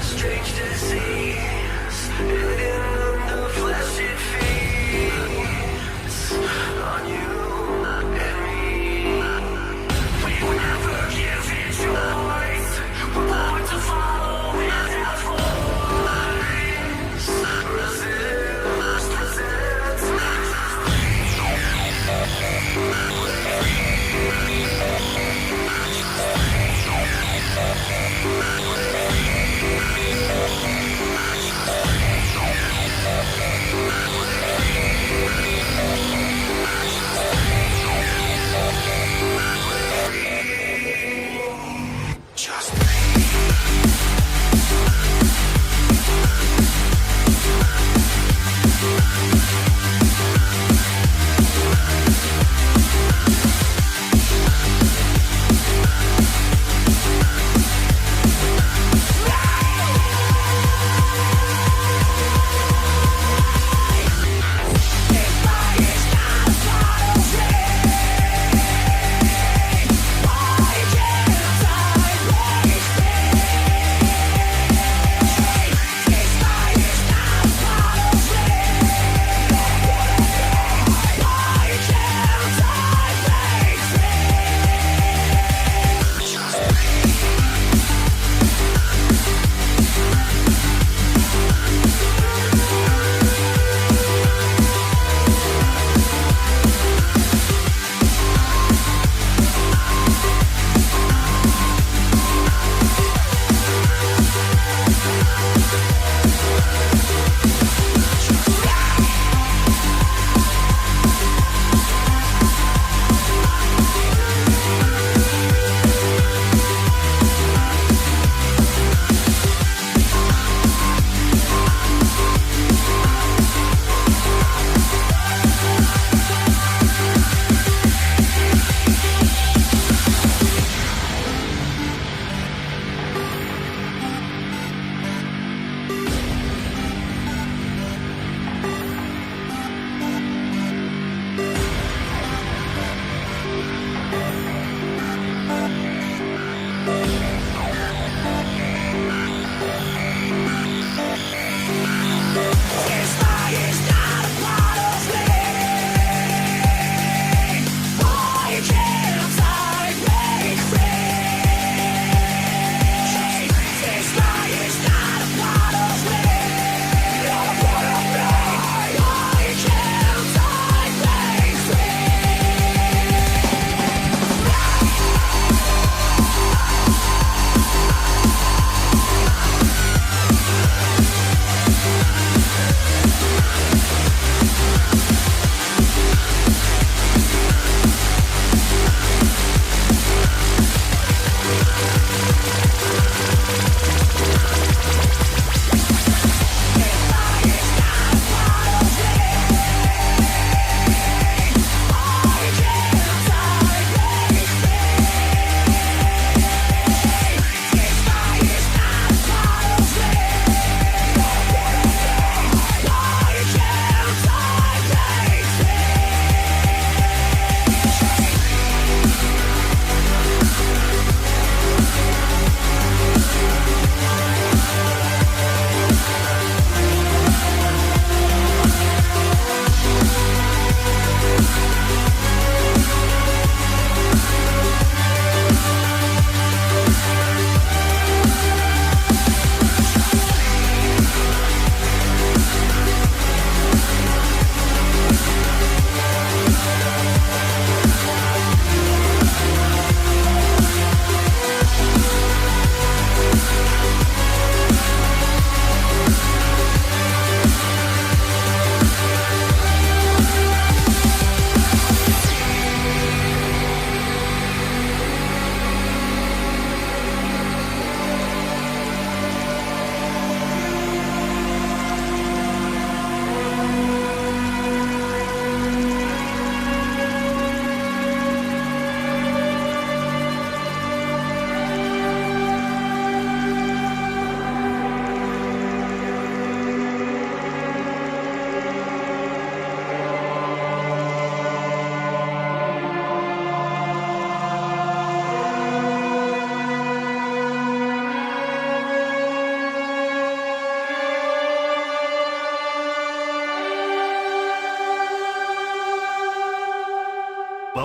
Strange disease, hidden under flesh it feeds on you and me. We will never give it choice. We're born to follow without voice. Resist, resist.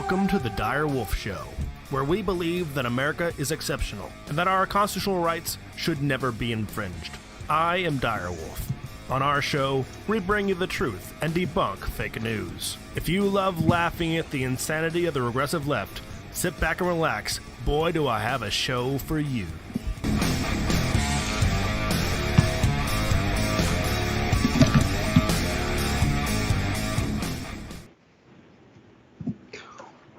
Welcome to the Dire Wolf Show, where we believe that America is exceptional and that our constitutional rights should never be infringed. I am Dire Wolf. On our show, we bring you the truth and debunk fake news. If you love laughing at the insanity of the regressive left, sit back and relax. Boy, do I have a show for you.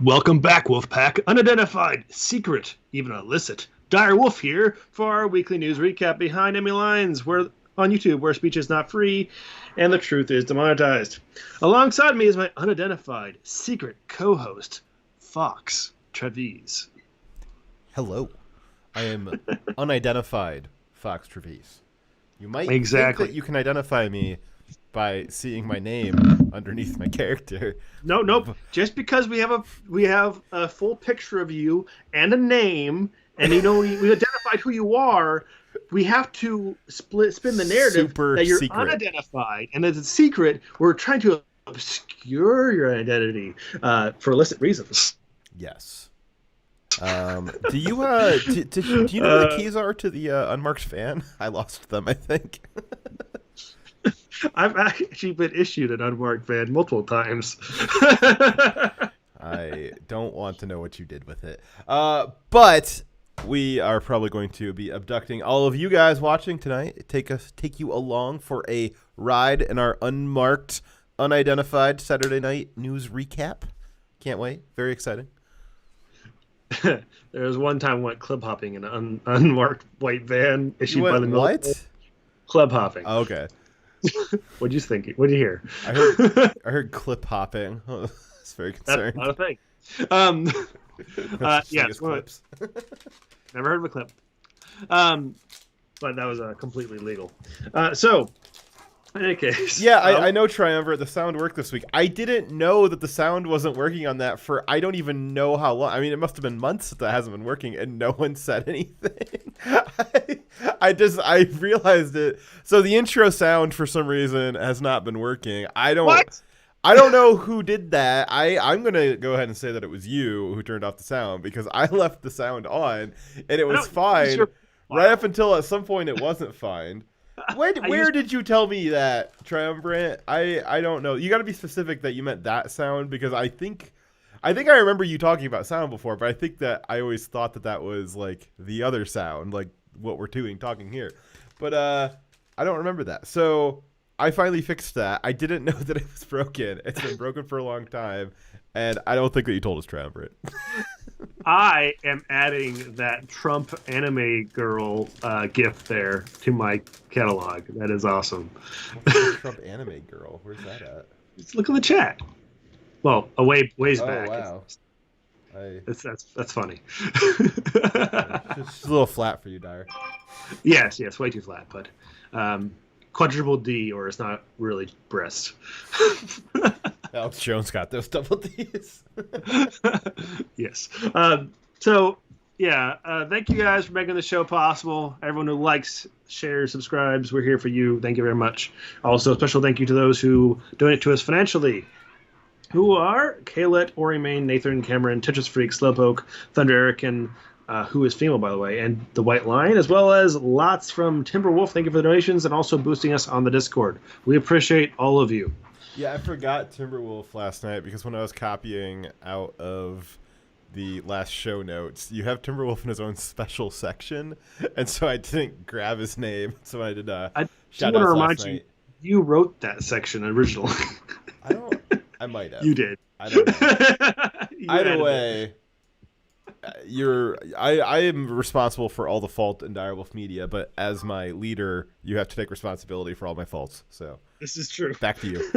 Welcome back, Wolfpack. Unidentified, secret, even illicit. Dire Wolf here for our weekly news recap behind enemy lines, where on YouTube, where speech is not free and the truth is demonetized. Alongside me is my unidentified, secret co-host, Fox Trevize. Hello, I am unidentified Fox Trevize. You might think that you can identify me by seeing my name underneath my character. Nope. Just because we have a full picture of you and a name, and we identified who you are, we have to spin the narrative that you're secret. Unidentified and it's a secret. We're trying to obscure your identity for illicit reasons. Yes. Do you know the keys are to the unmarked fan? I lost them, I think. I've actually been issued an unmarked van multiple times. I don't want to know what you did with it. But we are probably going to be abducting all of you guys watching tonight. Take you along for a ride in our unmarked, unidentified Saturday night news recap. Can't wait. Very exciting. There was one time I went club hopping in an unmarked white van issued by the military. What? Club hopping. Oh, okay. What'd you think? What'd you hear? I heard clip hopping. It's very concerned. That's not a thing. Yes. Clips. Never heard of a clip. But that was completely legal. So, in any case. Yeah, I know Triumvirate. The sound worked this week. I didn't know that the sound wasn't working on that for I don't even know how long. I mean, it must have been months that hasn't been working, and no one said anything. I realized it. So the intro sound for some reason has not been working. I don't know who did that. I'm gonna go ahead and say that it was you who turned off the sound because I left the sound on and it was fine right up until at some point it wasn't fine. Where did you tell me that, Triumvirate? I don't know. You got to be specific that you meant that sound because I think I remember you talking about sound before, but I think that I always thought that was like the other sound, like what we're talking here. But I don't remember that. So I finally fixed that. I didn't know that it was broken. It's been broken for a long time, and I don't think that you told us, Triumvirate. I am adding that Trump anime girl GIF there to my catalog. That is awesome. Trump anime girl? Where's that at? Just look in the chat. Well, ways back. Oh, wow. That's funny. It's a little flat for you, Dyer. Yes, way too flat, but quadruple D, or it's not really breast. Alex Jones got those double Ds. Yes. Thank you guys for making the show possible. Everyone who likes, shares, subscribes, we're here for you. Thank you very much. Also, a special thank you to those who donate to us financially, who are Kaylet, Ori Main, Nathan Cameron, Tetris Freak, Slowpoke, Thunder Erican, who is female, by the way, and the White Lion, as well as lots from Timberwolf. Thank you for the donations and also boosting us on the Discord. We appreciate all of you. Yeah, I forgot Timberwolf last night because when I was copying out of the last show notes, you have Timberwolf in his own special section, and so I didn't grab his name. So I did I want to remind you wrote that section originally. I might have. You did. I don't know. Either way, I am responsible for all the fault in Direwolf Media, but as my leader, you have to take responsibility for all my faults. So this is true. Back to you.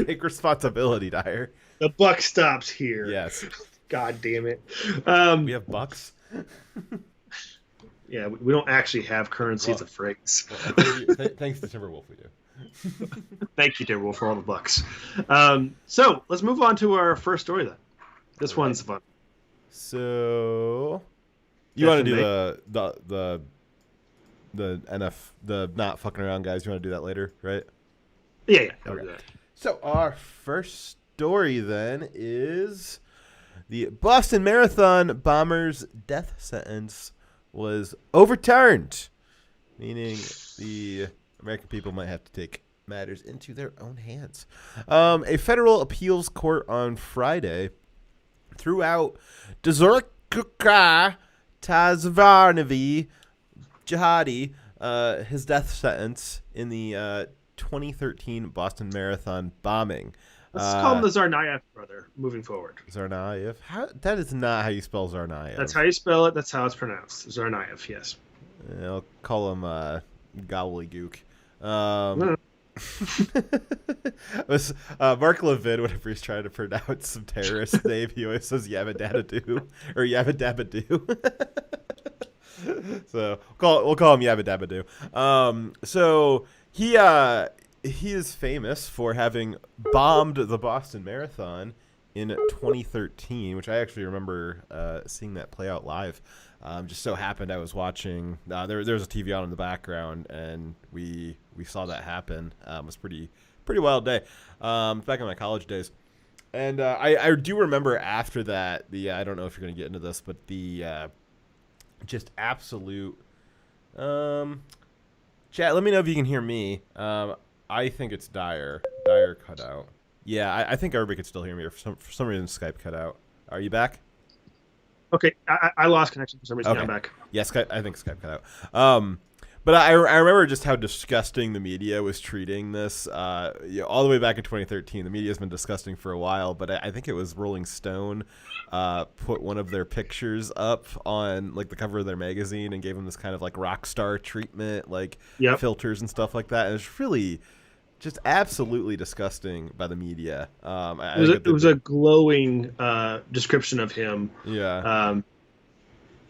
Take responsibility, Dyer. The buck stops here. Yes. God damn it. We have bucks. Yeah, we don't actually have currencies of freights. Thanks to Timberwolf, we do. Thank you, Timberwolf, for all the bucks. So let's move on to our first story then. This one's fun. So you want to do the the not fucking around guys? You want to do that later, right? Yeah. Okay. So our first story then is the Boston Marathon bomber's death sentence was overturned, meaning the American people might have to take matters into their own hands. A federal appeals court on Friday threw out Dzorka Tazvarnavi Jihadi his death sentence in the 2013 Boston Marathon bombing. Let's call him the Tsarnaev brother moving forward. Tsarnaev? That is not how you spell Tsarnaev. That's how you spell it. That's how it's pronounced. Tsarnaev, yes. I'll call him Gobbledygook. Was Mark Levin, whenever he's trying to pronounce some terrorist name, he always says Yabba-dabba-doo or Yabba-dabba-doo. So we'll call him Yabba-dabba-doo. So he is famous for having bombed the Boston Marathon in 2013, which I actually remember seeing that play out live. Just so happened I was watching. There was a TV on in the background, and we saw that happen. It was pretty wild day. Back in my college days, and I do remember after that. I don't know if you're going to get into this, but the just absolute. Chat. Let me know if you can hear me. I think it's Dyer. Dyer cut out. Yeah, I think everybody could still hear me. Or for some reason, Skype cut out. Are you back? Okay, I lost connection for some reason. Okay. I'm back. Yeah, I think Skype cut out. But I remember just how disgusting the media was treating this. All the way back in 2013, the media has been disgusting for a while. But I think it was Rolling Stone put one of their pictures up on like the cover of their magazine and gave them this kind of like rock star treatment, like filters and stuff like that. And it's really just absolutely disgusting by the media. It was a glowing description of him. Yeah.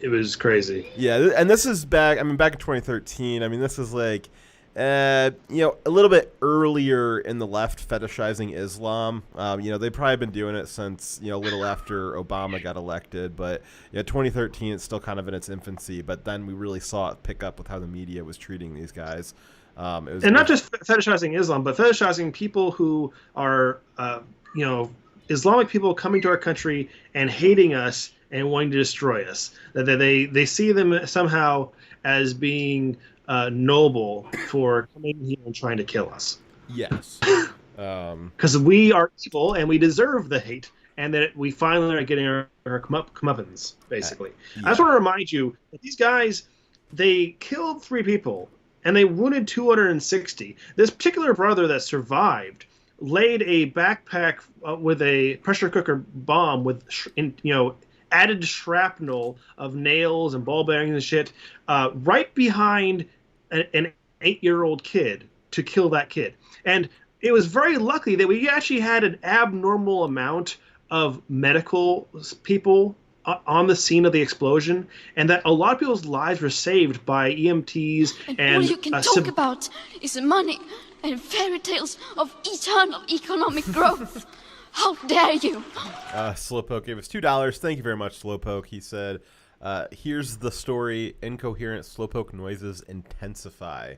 It was crazy. Yeah, and this is back in 2013. I mean, this is like, a little bit earlier in the left fetishizing Islam. They've probably been doing it since, a little after Obama got elected. But, 2013, it's still kind of in its infancy. But then we really saw it pick up with how the media was treating these guys. Not just fetishizing Islam, but fetishizing people who are, Islamic people coming to our country and hating us and wanting to destroy us. That they see them somehow as being noble for coming here and trying to kill us. Yes. Because we are evil and we deserve the hate, and that we finally are getting our comeuppance, basically. I just want to remind you that these guys, they killed 3 people and they wounded 260. This particular brother that survived laid a backpack with a pressure cooker bomb with, added shrapnel of nails and ball bearings and shit right behind an 8-year-old kid to kill that kid. And it was very lucky that we actually had an abnormal amount of medical people on the scene of the explosion, and that a lot of people's lives were saved by EMTs and all you can talk about is money and fairy tales of eternal economic growth. How dare you? Slowpoke gave us $2. Thank you very much, Slowpoke. He said, here's the story. Incoherent Slowpoke noises intensify.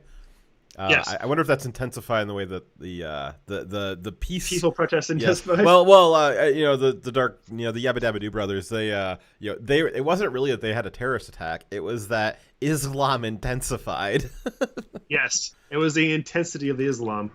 Yes. I wonder if that's intensify in the way that the peaceful protest intensify. Well, the dark, the Yabba Dabba Doo brothers, it wasn't really that they had a terrorist attack. It was that Islam intensified. Yes, it was the intensity of the Islam.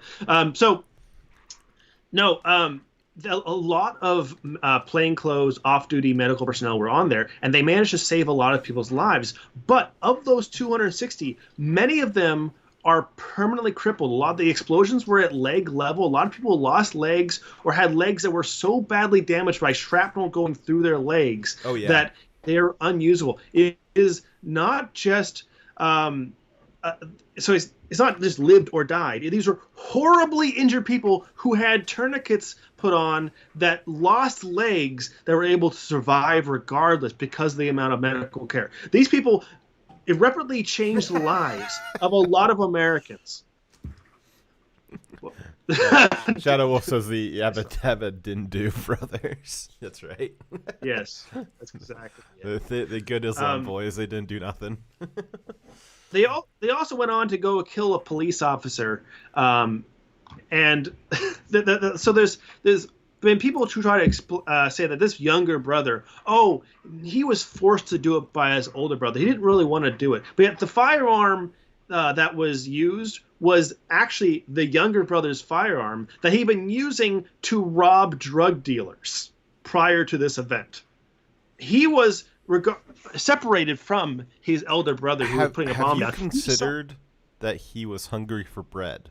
A lot of plainclothes, off-duty medical personnel were on there, and they managed to save a lot of people's lives. But of those 260, many of them are permanently crippled. A lot of the explosions were at leg level. A lot of people lost legs or had legs that were so badly damaged by shrapnel going through their legs that they're unusable. It is not just so it's not just lived or died. These are horribly injured people who had tourniquets put on that lost legs that were able to survive regardless because of the amount of medical care. These people irreparably changed the lives of a lot of Americans. Shadow Wolf says the Yabba Dabba Dindu brothers. That's right. Yes, that's exactly it. The good Islam boys, they didn't do nothing. They also went on to go kill a police officer, and so there's when people try to say that this younger brother, oh, he was forced to do it by his older brother. He didn't really want to do it. But yet the firearm that was used was actually the younger brother's firearm that he'd been using to rob drug dealers prior to this event. He was separated from his elder brother who was putting a bomb down. Have you considered that he was hungry for bread?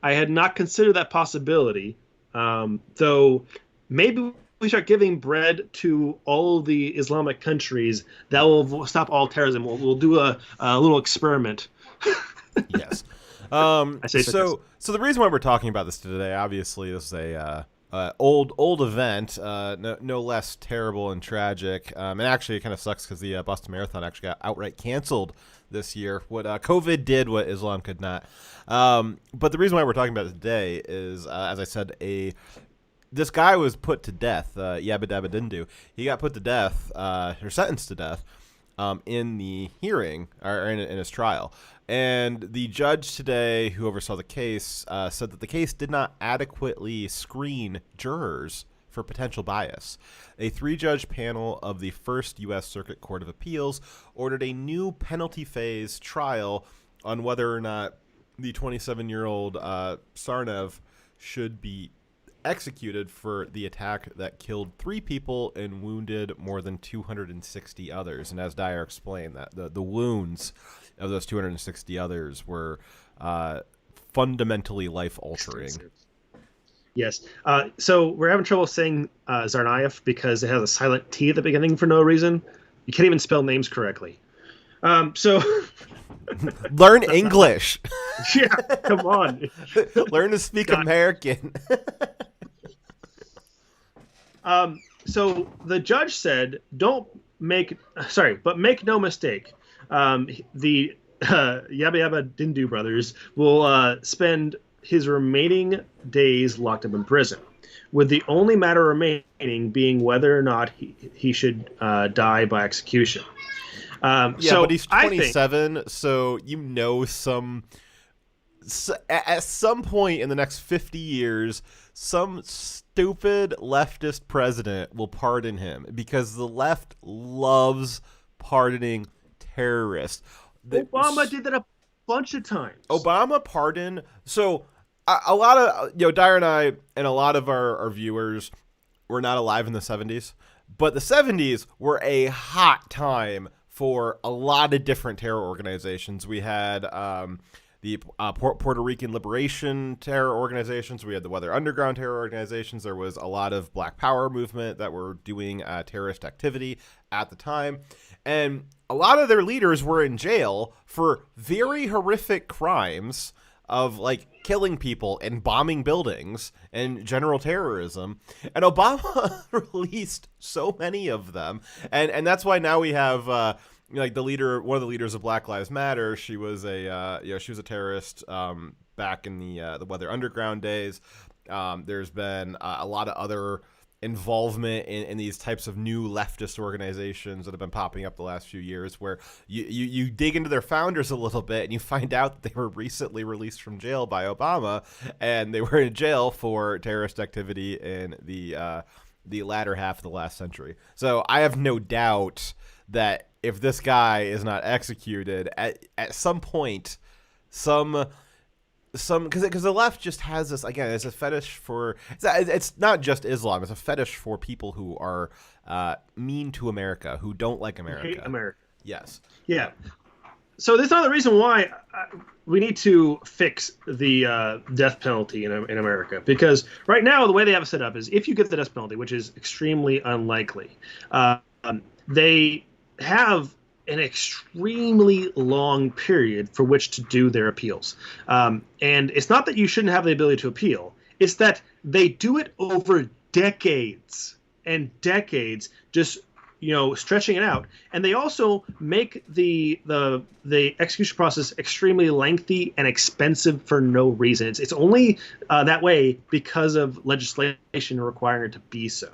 I had not considered that possibility, though maybe we start giving bread to all the Islamic countries, that will stop all terrorism. We'll do a little experiment. Yes. So the reason why we're talking about this today, obviously, this is a old event, no less terrible and tragic. And actually, it kind of sucks because the Boston Marathon actually got outright canceled this year. What COVID did, what Islam could not. But the reason why we're talking about it today is, as I said, this guy was put to death, Yabba Dabba Dindu. He got put to death, or sentenced to death, in the hearing, or in his trial. And the judge today, who oversaw the case, said that the case did not adequately screen jurors for potential bias. A 3-judge panel of the First U.S. Circuit Court of Appeals ordered a new penalty phase trial on whether or not the 27-year-old Sarnev should be executed for the attack that killed 3 people and wounded more than 260 others. And as Dyer explained, that the wounds of those 260 others were fundamentally life-altering. Yes. So we're having trouble saying Tsarnaev because it has a silent T at the beginning for no reason. You can't even spell names correctly. So learn English. Yeah, come on. Learn to speak American. So the judge said, make no mistake. The Yabba Yabba Dindu brothers will spend his remaining days locked up in prison, with the only matter remaining being whether or not he should die by execution. But he's 27, so at some point in the next 50 years, some stupid leftist president will pardon him, because the left loves pardoning terrorists. Obama did that a bunch of times. Obama pardoned. So a lot of, Dyer and I and a lot of our viewers were not alive in the 70s, but the 70s were a hot time for a lot of different terror organizations. We had the Puerto Rican liberation terror organizations. We had the Weather Underground terror organizations. There was a lot of Black Power movement that were doing terrorist activity at the time. And a lot of their leaders were in jail for very horrific crimes of, like, killing people and bombing buildings and general terrorism. And Obama released so many of them. And that's why now we have like one of the leaders of Black Lives Matter. She was a terrorist back in the Weather Underground days. There's been a lot of other involvement in these types of new leftist organizations that have been popping up the last few years, where you dig into their founders a little bit and you find out that they were recently released from jail by Obama, and they were in jail for terrorist activity in the latter half of the last century. So I have no doubt that if this guy is not executed at some point, because the left just has this, again, it's a fetish for, it's not just Islam, it's a fetish for people who are mean to America, who don't like America. Hate America. Yes. Yeah. So that's another reason why we need to fix the death penalty in America, because right now the way they have it set up is if you get the death penalty, which is extremely unlikely, they have an extremely long period for which to do their appeals. And it's not that you shouldn't have the ability to appeal. It's that they do it over decades and decades, just, stretching it out. And they also make the execution process extremely lengthy and expensive for no reason. It's only that way because of legislation requiring it to be so.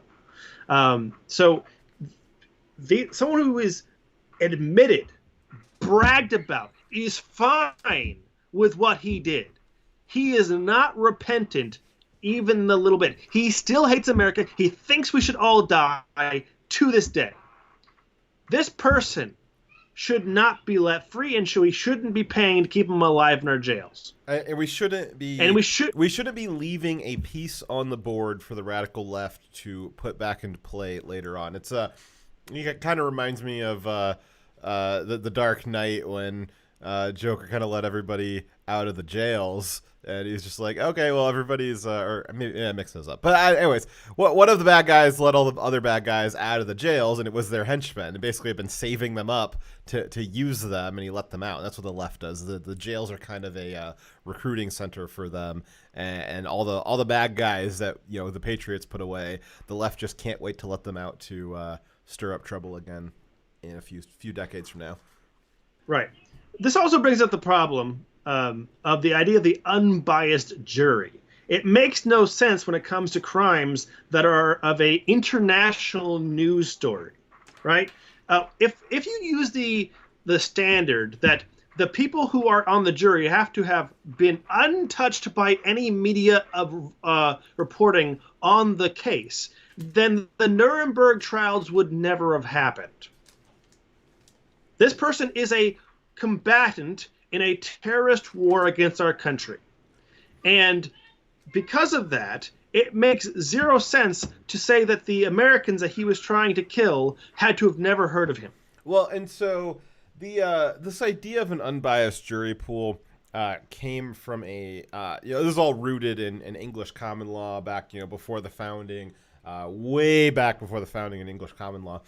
Someone who is admitted, bragged about, is fine with what he did. He is not repentant even the little bit. He still hates America. He thinks we should all die to this day. This person should not be let free, and we shouldn't be paying to keep him alive in our jails. And we shouldn't be. And we shouldn't be leaving a piece on the board for the radical left to put back into play later on. It kind of reminds me of the Dark Knight when Joker kind of let everybody out of the jails, and he's just like, okay, well, everybody's or maybe mixing those up. But anyways, one of the bad guys let all the other bad guys out of the jails, and it was their henchmen, and basically had been saving them up to use them, and he let them out. And that's what the left does. The jails are kind of a recruiting center for them, and all the bad guys that the Patriots put away, the left just can't wait to let them out to stir up trouble again in a few decades from now. Right. This also brings up the problem of the idea of the unbiased jury. It makes no sense when it comes to crimes that are of a international news story, right? If you use the standard that the people who are on the jury have to have been untouched by any media of reporting on the case, then the Nuremberg trials would never have happened. This person is a combatant in a terrorist war against our country. And because of that, it makes zero sense to say that the Americans that he was trying to kill had to have never heard of him. Well, and so this idea of an unbiased jury pool came from this is all rooted in English common law back, before the founding, way back before the founding in English common law.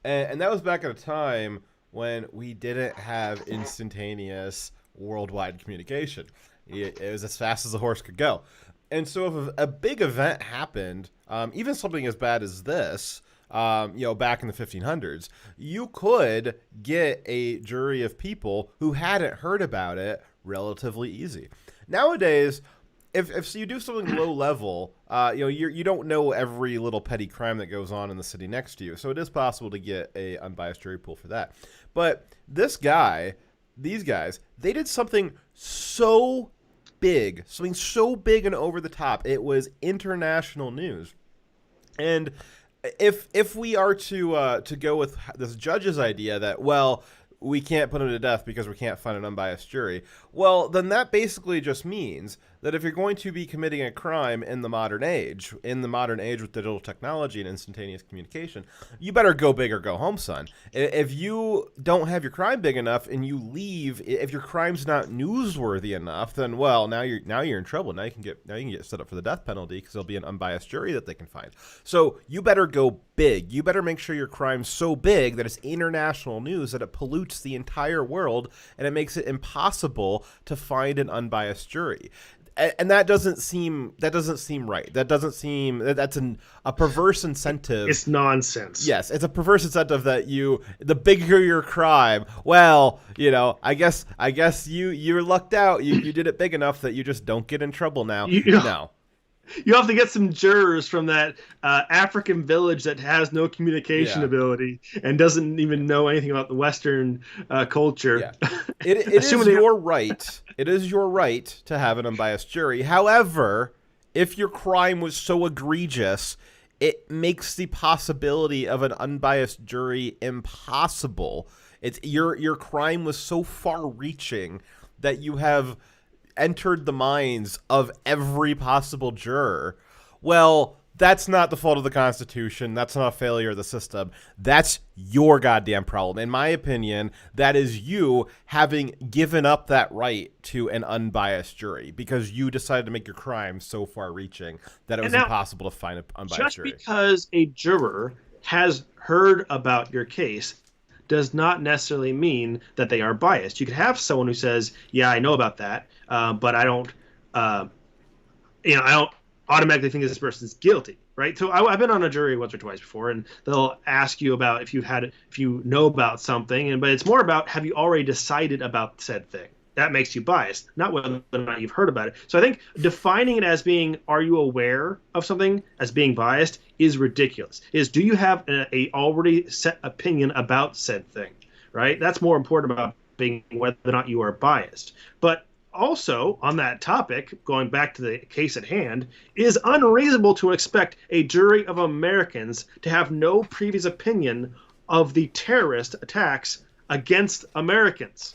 And that was back at a time when we didn't have instantaneous worldwide communication. It was as fast as a horse could go. And so if a big event happened, even something as bad as this, back in the 1500s, you could get a jury of people who hadn't heard about it relatively easy. Nowadays, if you do something low level, you don't know every little petty crime that goes on in the city next to you. So it is possible to get a unbiased jury pool for that. But these guys, they did something so big and over the top. It was international news. And if we are to go with this judge's idea that, well, we can't put him to death because we can't find an unbiased jury, well, then that basically just means that if you're going to be committing a crime in the modern age with digital technology and instantaneous communication, you better go big or go home, son. If you don't have your crime big enough and you leave, if your crime's not newsworthy enough, then well, now you're in trouble. Now you can get set up for the death penalty because there'll be an unbiased jury that they can find. So you better go big. You better make sure your crime's so big that it's international news, that it pollutes the entire world and it makes it impossible to find an unbiased jury. And that doesn't seem right. That's a perverse incentive. It's nonsense. Yes, it's a perverse incentive that the bigger your crime, well, I guess you're lucked out. You did it big enough that you just don't get in trouble now. No. You have to get some jurors from that African village that has no communication ability and doesn't even know anything about the Western culture. Yeah. It is your right. It is your right to have an unbiased jury. However, if your crime was so egregious, it makes the possibility of an unbiased jury impossible. Your crime was so far-reaching that you have entered the minds of every possible juror. Well, that's not the fault of the Constitution. That's not a failure of the system. That's your goddamn problem. In my opinion, that is you having given up that right to an unbiased jury because you decided to make your crime so far-reaching that it was impossible to find an unbiased jury. Just because a juror has heard about your case does not necessarily mean that they are biased. You could have someone who says, "Yeah, I know about that, but I don't, I don't automatically think this person's guilty." Right? So I've been on a jury once or twice before, and they'll ask you about if you know about something, but it's more about, have you already decided about said thing? That makes you biased, not whether or not you've heard about it. So I think defining it as being, are you aware of something, as being biased is ridiculous. Do you have a already set opinion about said thing, right? That's more important about being whether or not you are biased. But Also, on that topic, going back to the case at hand, it is unreasonable to expect a jury of Americans to have no previous opinion of the terrorist attacks against Americans.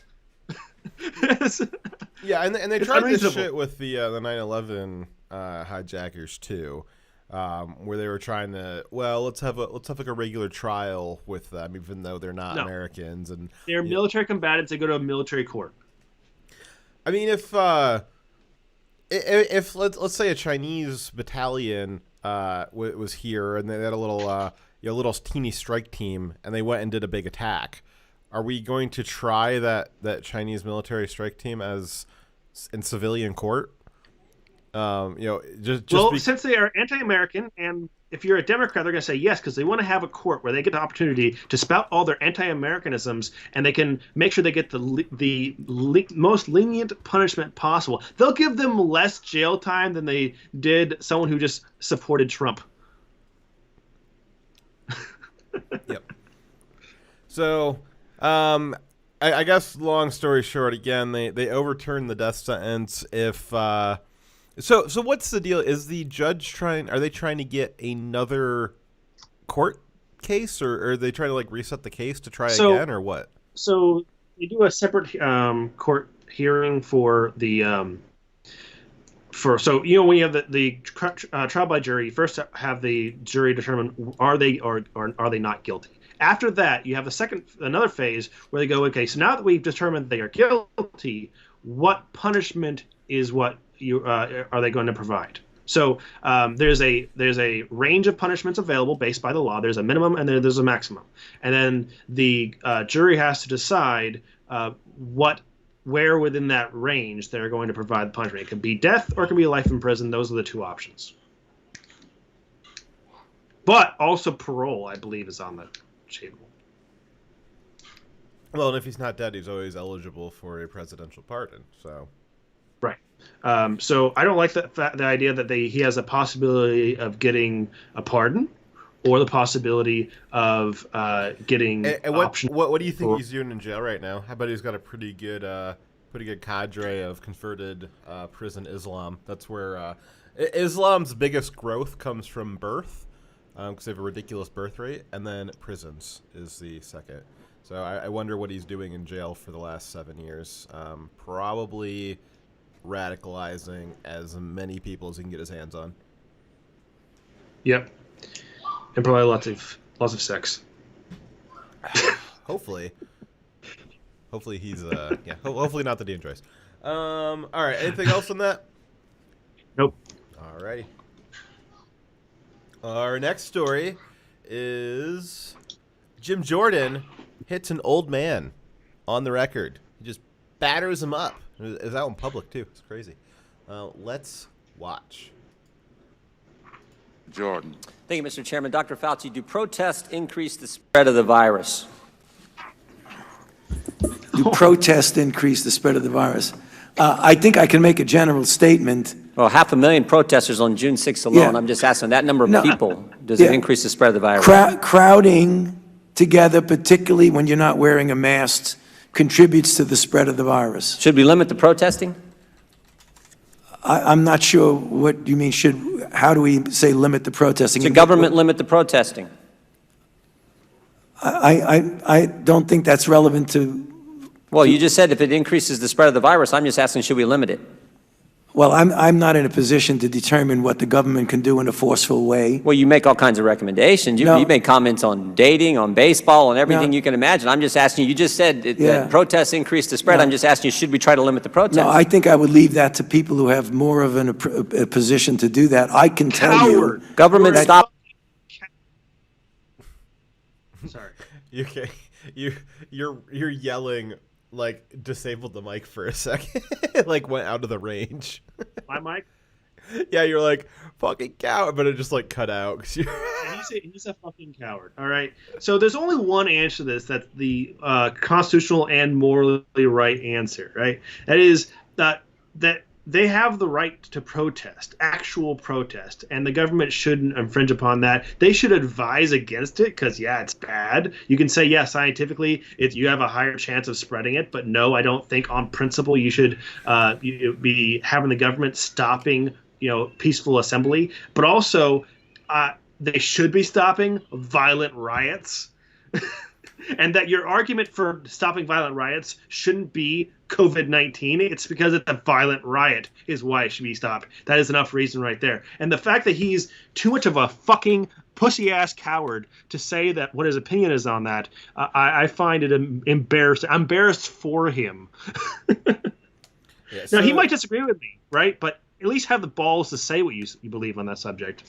Yeah, and they It's tried this unreasonable. shit with the 9/11 hijackers too, where they were trying to let's have like a regular trial with them, even though they're not No. Americans. And They're military combatants. They go to a military court. I mean, if let's say a Chinese battalion was here and they had a little teeny strike team and they went and did a big attack, are we going to try that Chinese military strike team as in civilian court? Since they are anti-American, and if you're a Democrat, they're going to say yes because they want to have a court where they get the opportunity to spout all their anti-Americanisms, and they can make sure they get the most lenient punishment possible. They'll give them less jail time than they did someone who just supported Trump. Yep. So, I guess long story short, again, they overturned the death sentence. If so what's the deal? Is the judge are they trying to get another court case, or are they trying to like reset the case to try again, or what? So they do a separate court hearing for the when you have the trial by jury, you first have the jury determine are they or are they not guilty. After that, you have another phase where they go, okay, so now that we've determined they are guilty, what punishment is what you are they going to provide? So there's a range of punishments available based by the law. There's a minimum and there's a maximum, and then the jury has to decide where within that range they're going to provide the punishment. It could be death or it could be life in prison. Those are the two options. But also parole, I believe, is on the table. Well, and if he's not dead, he's always eligible for a presidential pardon. So, right. So I don't like the idea that he has a possibility of getting a pardon, or the possibility of getting. And what do you think he's doing in jail right now? How about he's got a pretty good cadre of converted prison Islam. That's where Islam's biggest growth comes from birth, because they have a ridiculous birth rate, and then prisons is the second. So I wonder what he's doing in jail for the last 7 years. Probably radicalizing as many people as he can get his hands on. Yep, and probably lots of sex. Hopefully he's hopefully not the dangerous. All right. Anything else on that? Nope. All righty. Our next story is Jim Jordan hits an old man on the record. He just batters him up. It was out in public too. It's crazy. Let's watch. Jordan. Thank you, Mr. Chairman. Dr. Fauci, do protests increase the spread of the virus? Do protests increase the spread of the virus? I think I can make a general statement. Well, 500,000 protesters on June 6th alone. Yeah. I'm just asking that number of No, people, does yeah. it increase the spread of the virus? Crowding together, particularly when you're not wearing a mask, contributes to the spread of the virus. Should we limit the protesting? I'm not sure what you mean. How do we say limit the protesting? Should government limit the protesting? I don't think that's relevant to. Well, you just said if it increases the spread of the virus. I'm just asking, should we limit it? Well, I'm not in a position to determine what the government can do in a forceful way. Well, you make all kinds of recommendations. You make comments on dating, on baseball, on everything you can imagine. I'm just asking you just said that protests increase the spread. No. I'm just asking you, should we try to limit the protests? No, I think I would leave that to people who have more of a position to do that. I can tell you. Government stop. Sorry. Okay. You're yelling like disabled the mic for a second. Like went out of the range. My mic. Yeah, you're like fucking coward, but it just like cut out. 'Cause He's a fucking coward. All right. So there's only one answer to this. That's the constitutional and morally right answer. Right. That is that they have the right to protest, actual protest, and the government shouldn't infringe upon that. They should advise against it because, yeah, it's bad. You can say, yeah, scientifically, you have a higher chance of spreading it, but no, I don't think on principle you should be having the government stopping, peaceful assembly. But also, they should be stopping violent riots. And that your argument for stopping violent riots shouldn't be COVID-19. It's because it's a violent riot is why it should be stopped. That is enough reason right there. And the fact that he's too much of a fucking pussy-ass coward to say that what his opinion is on that, I find it embarrassing. I'm embarrassed for him. Now, he might disagree with me, right? But at least have the balls to say what you believe on that subject.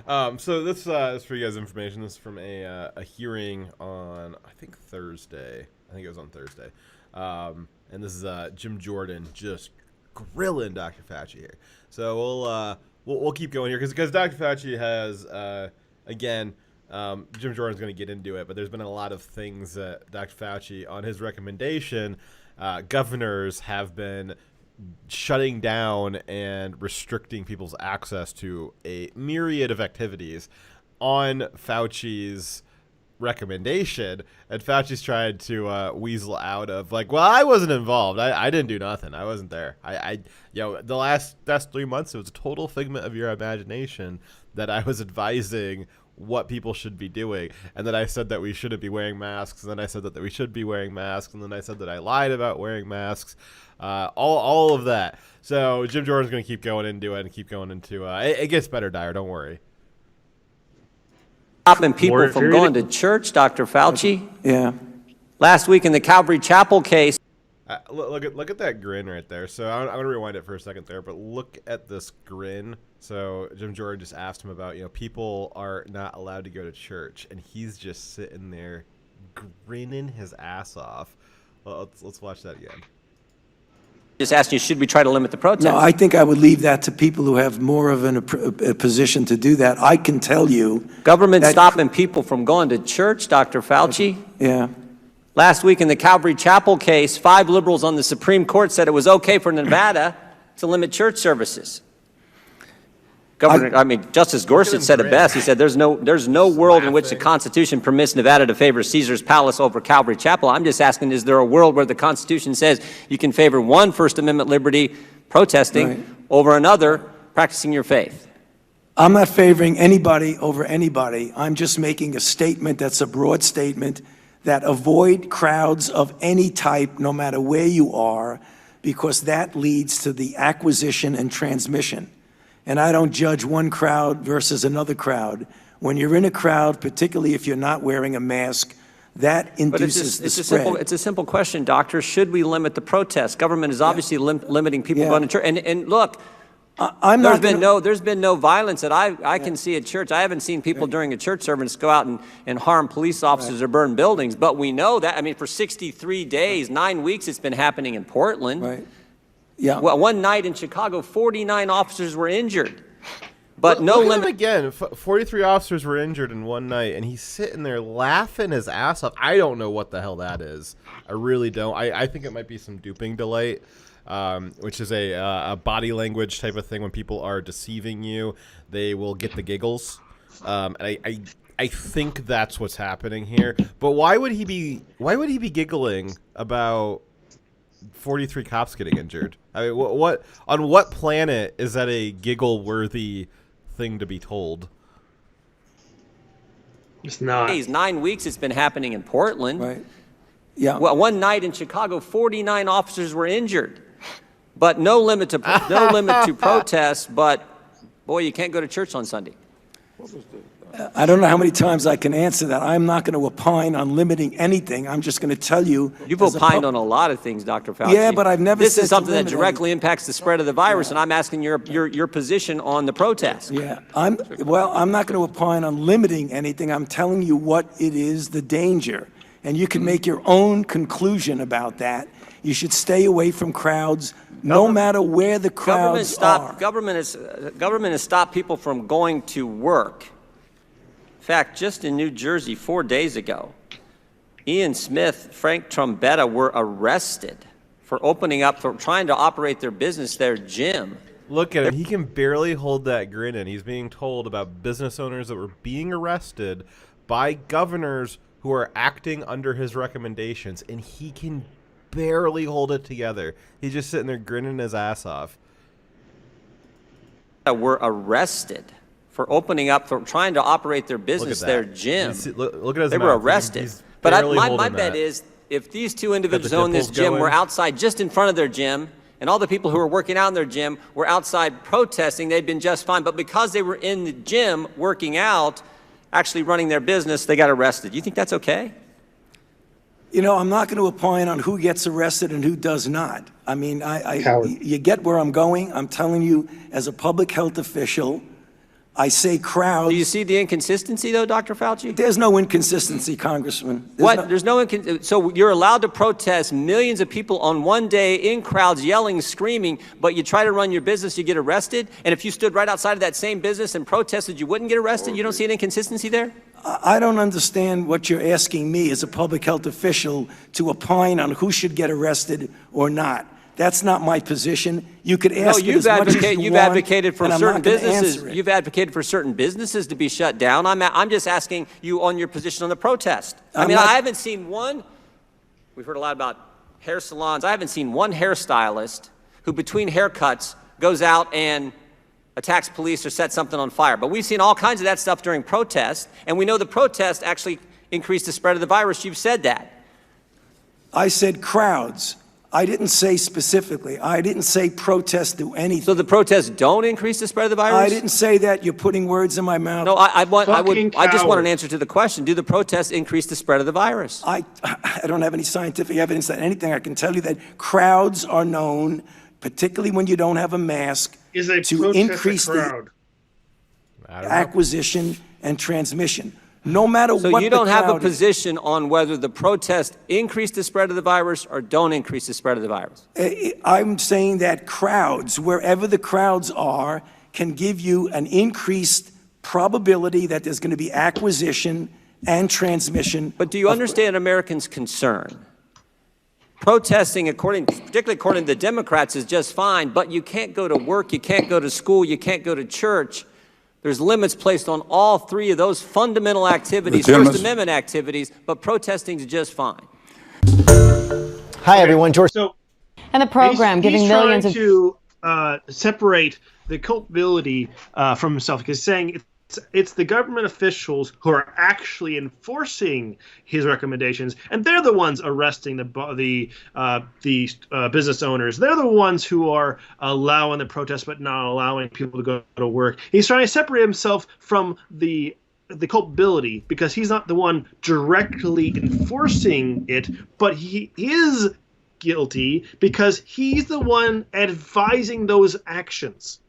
So this is for you guys' information. This is from a hearing on, I think, Thursday. I think it was on Thursday. And this is Jim Jordan just grilling Dr. Fauci here. So we'll keep going here because Dr. Fauci has again. Jim Jordan's going to get into it, but there's been a lot of things that Dr. Fauci, on his recommendation, governors have been shutting down and restricting people's access to a myriad of activities on Fauci's recommendation, and Fauci's tried to weasel out of like, well, I wasn't involved. I didn't do nothing. I wasn't there. The last 3 months, it was a total figment of your imagination that I was advising what people should be doing, and then I said that we shouldn't be wearing masks, and then I said that we should be wearing masks, and then I said that I lied about wearing masks, all of that. So Jim Jordan's going to keep going into it and keep going into it gets better, Dyer, don't worry. Stopping people from going to church, Dr. Fauci. Yeah. Last week in the Calvary Chapel case. Look at that grin right there. So I'm going to rewind it for a second there, but look at this grin. So Jim Jordan just asked him about, people are not allowed to go to church, and he's just sitting there grinning his ass off. Well, let's watch that again. Just asking you, should we try to limit the protest? No, I think I would leave that to people who have more of a position to do that. I can tell you. Government stopping people from going to church, Dr. Fauci. Yeah. Last week in the Calvary Chapel case, 5 liberals on the Supreme Court said it was okay for Nevada to limit church services. Justice Gorsuch said it best. He said there's no world in which the Constitution permits Nevada to favor Caesar's Palace over Calvary Chapel. I'm just asking, is there a world where the Constitution says you can favor one First Amendment liberty, protesting, over another, practicing your faith? I'm not favoring anybody over anybody. I'm just making a statement that's a broad statement that avoid crowds of any type, no matter where you are, because that leads to the acquisition and transmission. And I don't judge one crowd versus another crowd. When you're in a crowd, particularly if you're not wearing a mask, that induces the spread. It's a simple question, Doctor. Should we limit the protest? Government is obviously limiting people going to church. And look, there's been no violence that I can see at church. I haven't seen people during a church service go out and harm police officers or burn buildings. But we know that, for 63 days, 9 weeks, it's been happening in Portland. Right. Yeah. Well, one night in Chicago, 49 officers were injured. But no limit. Again, 43 officers were injured in one night, and he's sitting there laughing his ass off. I don't know what the hell that is. I really don't. I think it might be some duping delight, which is a body language type of thing. When people are deceiving you, they will get the giggles. And I think that's what's happening here. But why would he be giggling about 43 cops getting injured? What on what planet is that a giggle-worthy thing to be told? It's not. 9 weeks it's been happening in Portland. Right. Yeah. Well, one night in Chicago, 49 officers were injured. But no limit to protests, but boy, you can't go to church on Sunday. I don't know how many times I can answer that. I'm not going to opine on limiting anything. I'm just going to tell you. You've opined on a lot of things, Dr. Fauci. Yeah, but I've never This said is something that to directly impacts the spread of the virus, and I'm asking your position on the protest. Yeah, I'm not going to opine on limiting anything. I'm telling you what it is, the danger. And you can make your own conclusion about that. You should stay away from crowds, no matter where the crowds are. Government has stopped people from going to work. In fact, just in New Jersey 4 days ago, Ian Smith, Frank Trombetta were arrested for opening up, for trying to operate their business, their gym. Look at him. He can barely hold that grin in. He's being told about business owners that were being arrested by governors who are acting under his recommendations, and he can barely hold it together. He's just sitting there grinning his ass off. Were arrested for opening up, for trying to operate their business, that. their gym. Look at his They mouth. were arrested. He's But barely my holding bet that. is, if these two individuals the who own this dimples gym going. were outside just in front of their gym, and all the people who were working out in their gym were outside protesting, they'd been just fine. But because they were in the gym working out, actually running their business, they got arrested. You think that's okay? You know, I'm not going to opine on who gets arrested and who does not. I mean, you get where I'm going. I'm telling you, as a public health official, I say crowds. Do you see the inconsistency, though, Dr. Fauci? There's no inconsistency, Congressman. So you're allowed to protest, millions of people on one day in crowds yelling, screaming, but you try to run your business, you get arrested? And if you stood right outside of that same business and protested, you wouldn't get arrested? You don't see an inconsistency there? I don't understand what you're asking me as a public health official to opine on who should get arrested or not. That's not my position. You could ask it as much as you you've want, advocated for and I'm certain not gonna businesses. answer it. You've advocated for certain businesses to be shut down. I'm just asking you on your position on the protest. I haven't seen one. We've heard a lot about hair salons. I haven't seen one hairstylist who, between haircuts, goes out and attacks police or sets something on fire. But we've seen all kinds of that stuff during protests, and we know the protest actually increased the spread of the virus. You've said that. I said crowds. I didn't say specifically. I didn't say protests do anything. So the protests don't increase the spread of the virus? I didn't say that. You're putting words in my mouth. No, I just want an coward. answer to the question. Do the protests increase the spread of the virus? I don't have any scientific evidence that anything. I can tell you that crowds are known, particularly when you don't have a mask, Is a to protest increase a crowd? I don't know. acquisition and transmission. No matter So what you don't the have a crowd is. position on whether the protests increase the spread of the virus or don't increase the spread of the virus? I'm saying that crowds, wherever the crowds are, can give you an increased probability that there's going to be acquisition and transmission. But do you understand Americans' concern? Protesting, particularly according to the Democrats, is just fine, but you can't go to work, you can't go to school, you can't go to church. There's limits placed on all three of those fundamental activities, First Amendment activities, but protesting is just fine. Hi, everyone. George. So And the program giving he's millions of trying to separate the culpability from himself, because he's saying it's the government officials who are actually enforcing his recommendations, and they're the ones arresting the business owners. They're the ones who are allowing the protests but not allowing people to go to work. He's trying to separate himself from the culpability because he's not the one directly enforcing it, but he is guilty because he's the one advising those actions.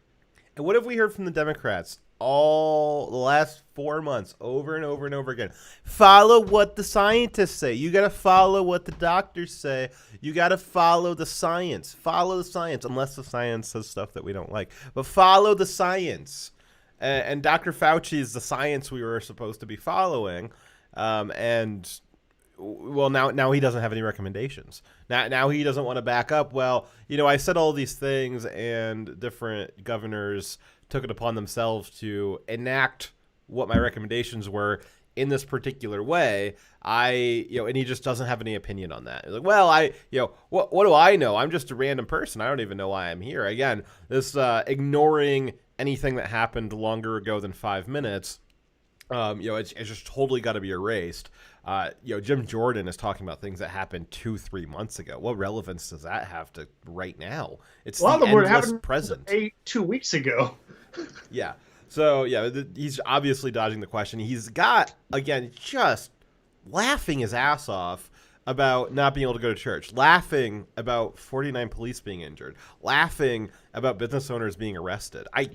And what have we heard from the Democrats all the last 4 months, over and over and over again? Follow what the scientists say. You got to follow what the doctors say. You got to follow the science. Follow the science, unless the science says stuff that we don't like. But follow the science. And Dr. Fauci is the science we were supposed to be following. Well, now he doesn't have any recommendations. Now he doesn't want to back up. Well, I said all these things, and different governors took it upon themselves to enact what my recommendations were in this particular way. And he just doesn't have any opinion on that. Like, well, what do I know? I'm just a random person. I don't even know why I'm here. Again, this ignoring anything that happened longer ago than 5 minutes. It's just totally got to be erased. Jim Jordan is talking about things that happened 2-3 months ago. What relevance does that have to right now? It's A lot the of them were endless happening present. 2 weeks ago. Yeah. So, he's obviously dodging the question. He's got, again, just laughing his ass off about not being able to go to church, laughing about 49 police being injured, laughing about business owners being arrested. I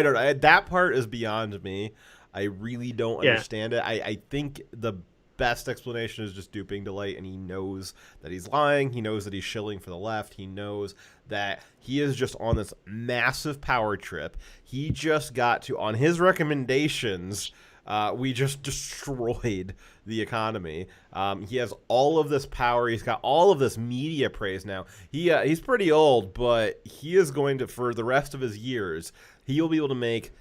don't know. That part is beyond me. I really don't understand it. I think the best explanation is just duping Delight, and he knows that he's lying. He knows that he's shilling for the left. He knows that he is just on this massive power trip. He just got to, on his recommendations, We just destroyed the economy. He has all of this power. He's got all of this media praise now. He's pretty old, but he is going to, for the rest of his years, he will be able to make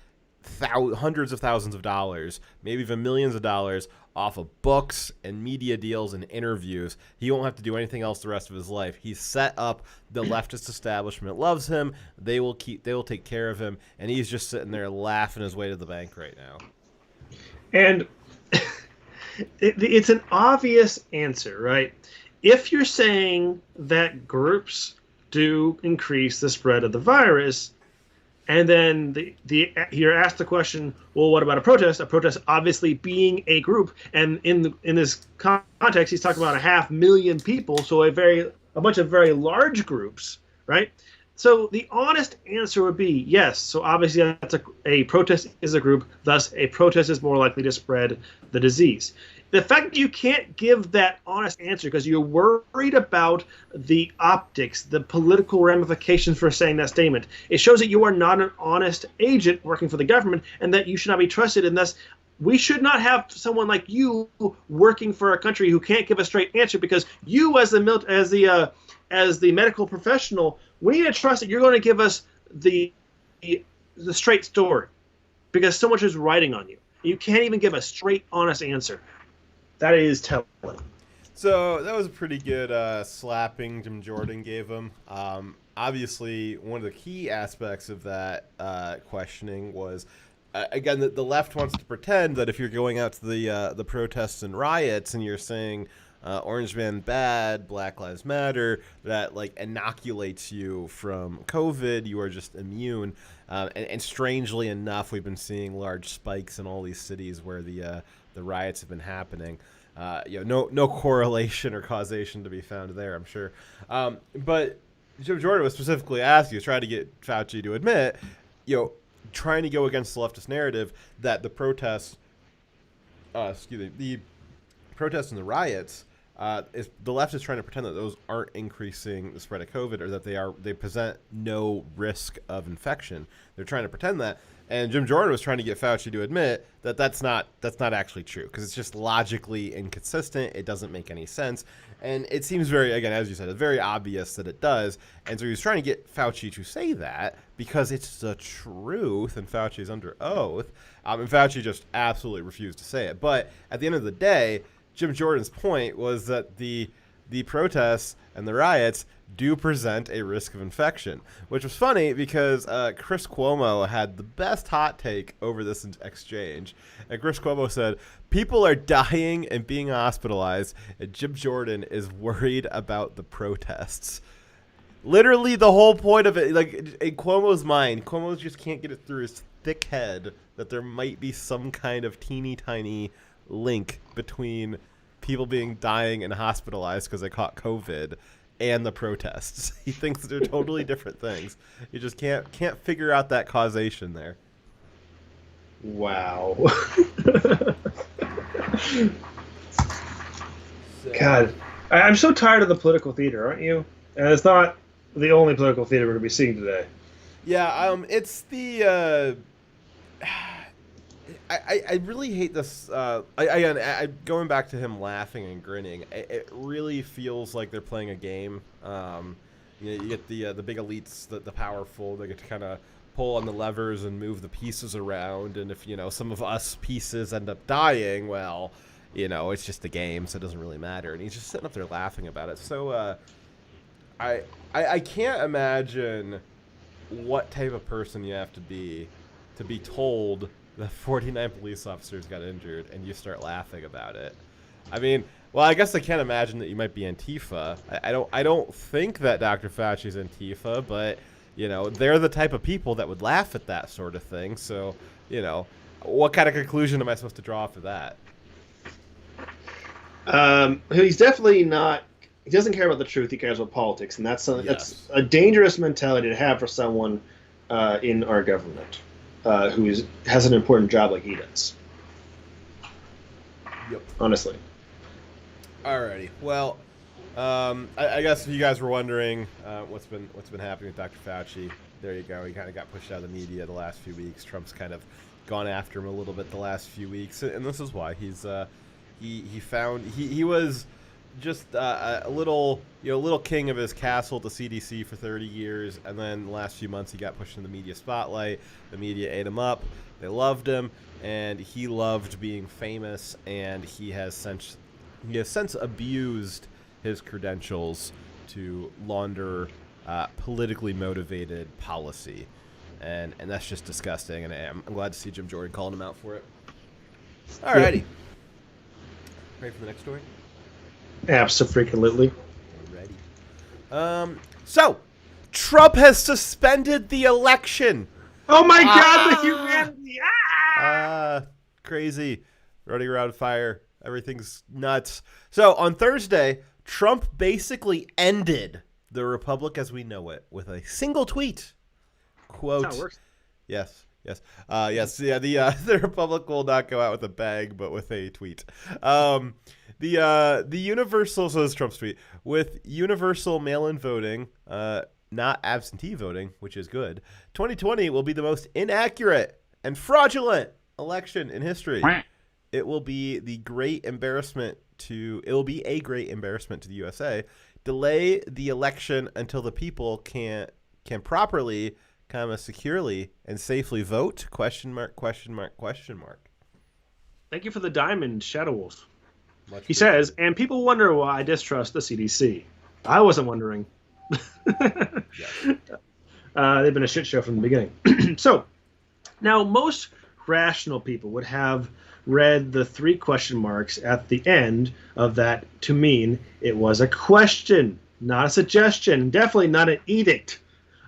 hundreds of thousands of dollars, maybe even millions of dollars off of books and media deals and interviews. He won't have to do anything else the rest of his life. He's set up. The leftist establishment loves him. They will take care of him, and he's just sitting there laughing his way to the bank right now. And it's an obvious answer, right? If you're saying that groups do increase the spread of the virus, and then you're asked the question, well, what about a protest? A protest obviously being a group, and in this context, he's talking about 500,000 people, so a bunch of very large groups, right? So the honest answer would be yes. So obviously, that's a protest is a group, thus a protest is more likely to spread the disease. The fact that you can't give that honest answer because you're worried about the optics, the political ramifications for saying that statement, it shows that you are not an honest agent working for the government and that you should not be trusted. And thus, we should not have someone like you working for a country who can't give a straight answer, because you, as the medical professional, we need to trust that you're going to give us the straight story, because so much is riding on you. You can't even give a straight, honest answer. That is telling. So that was a pretty good slapping Jim Jordan gave him. Obviously, one of the key aspects of that questioning was, again, that the left wants to pretend that if you're going out to the protests and riots and you're saying Orange Man bad, Black Lives Matter, that like inoculates you from COVID, you are just immune. And strangely enough, we've been seeing large spikes in all these cities where the riots have been happening. No correlation or causation to be found there, I'm sure. But Jim Jordan was specifically asked, he was trying to get Fauci to admit, trying to go against the leftist narrative that the protests, the protests and the riots, the left is trying to pretend that those aren't increasing the spread of COVID, or that they present no risk of infection. They're trying to pretend that. And Jim Jordan was trying to get Fauci to admit that that's not actually true, because it's just logically inconsistent. It doesn't make any sense. And it seems very, again, as you said, it's very obvious that it does. And so he was trying to get Fauci to say that because it's the truth, and Fauci is under oath. And Fauci just absolutely refused to say it. But at the end of the day, Jim Jordan's point was that the protests and the riots do present a risk of infection, which was funny because Chris Cuomo had the best hot take over this exchange. And Chris Cuomo said, people are dying and being hospitalized, and Jim Jordan is worried about the protests. Literally the whole point of it, like in Cuomo's mind, Cuomo just can't get it through his thick head that there might be some kind of teeny tiny link between people dying and hospitalized because they caught COVID and the protests. He thinks they're totally different things. You just can't figure out that causation there. Wow. God, I'm so tired of the political theater, aren't you? And it's not the only political theater we're going to be seeing today. Yeah, it's the... I really hate this. Going back to him laughing and grinning, it really feels like they're playing a game. You get the big elites, the powerful. They get to kind of pull on the levers and move the pieces around. And if some of us pieces end up dying, well, it's just a game, so it doesn't really matter. And he's just sitting up there laughing about it. So I can't imagine what type of person you have to be told that 49 police officers got injured and you start laughing about it. I mean, well, I guess I can't imagine that you might be Antifa. I don't think that Dr. Fauci's Antifa, but they're the type of people that would laugh at that sort of thing. So, what kind of conclusion am I supposed to draw for that? He's definitely not. He doesn't care about the truth. He cares about politics, and that's a dangerous mentality to have for someone in our government. Who has an important job like he does. Yep. Honestly. Alrighty. Well, I guess if you guys were wondering what's been happening with Dr. Fauci, there you go. He kind of got pushed out of the media the last few weeks. Trump's kind of gone after him a little bit the last few weeks, and this is why he was just a little king of his castle at the CDC for 30 years, and then the last few months he got pushed in the media spotlight. The media ate him up. They loved him, and he loved being famous, and he has since abused his credentials to launder politically motivated policy, and that's just disgusting. And I'm glad to see Jim Jordan calling him out for it. Alrighty, ready for the next story? Absolutely. Ready. So Trump has suspended the election. Oh my God, the humanity! Crazy, running around fire. Everything's nuts. So on Thursday, Trump basically ended the republic as we know it with a single tweet. Quote. That's how it works. Yes. The republic will not go out with a bang, but with a tweet. The universal, so this is Trump's tweet, with universal mail-in voting, not absentee voting, which is good. 2020 will be the most inaccurate and fraudulent election in history. It will be a great embarrassment to the USA. Delay the election until the people can properly, securely and safely vote? ? Thank you for the diamond, Shadow Wolf. He says, and people wonder why I distrust the CDC. I wasn't wondering. They've been a shit show from the beginning. So, now most rational people would have read the 3 question marks at the end of that to mean it was a question, not a suggestion, definitely not an edict.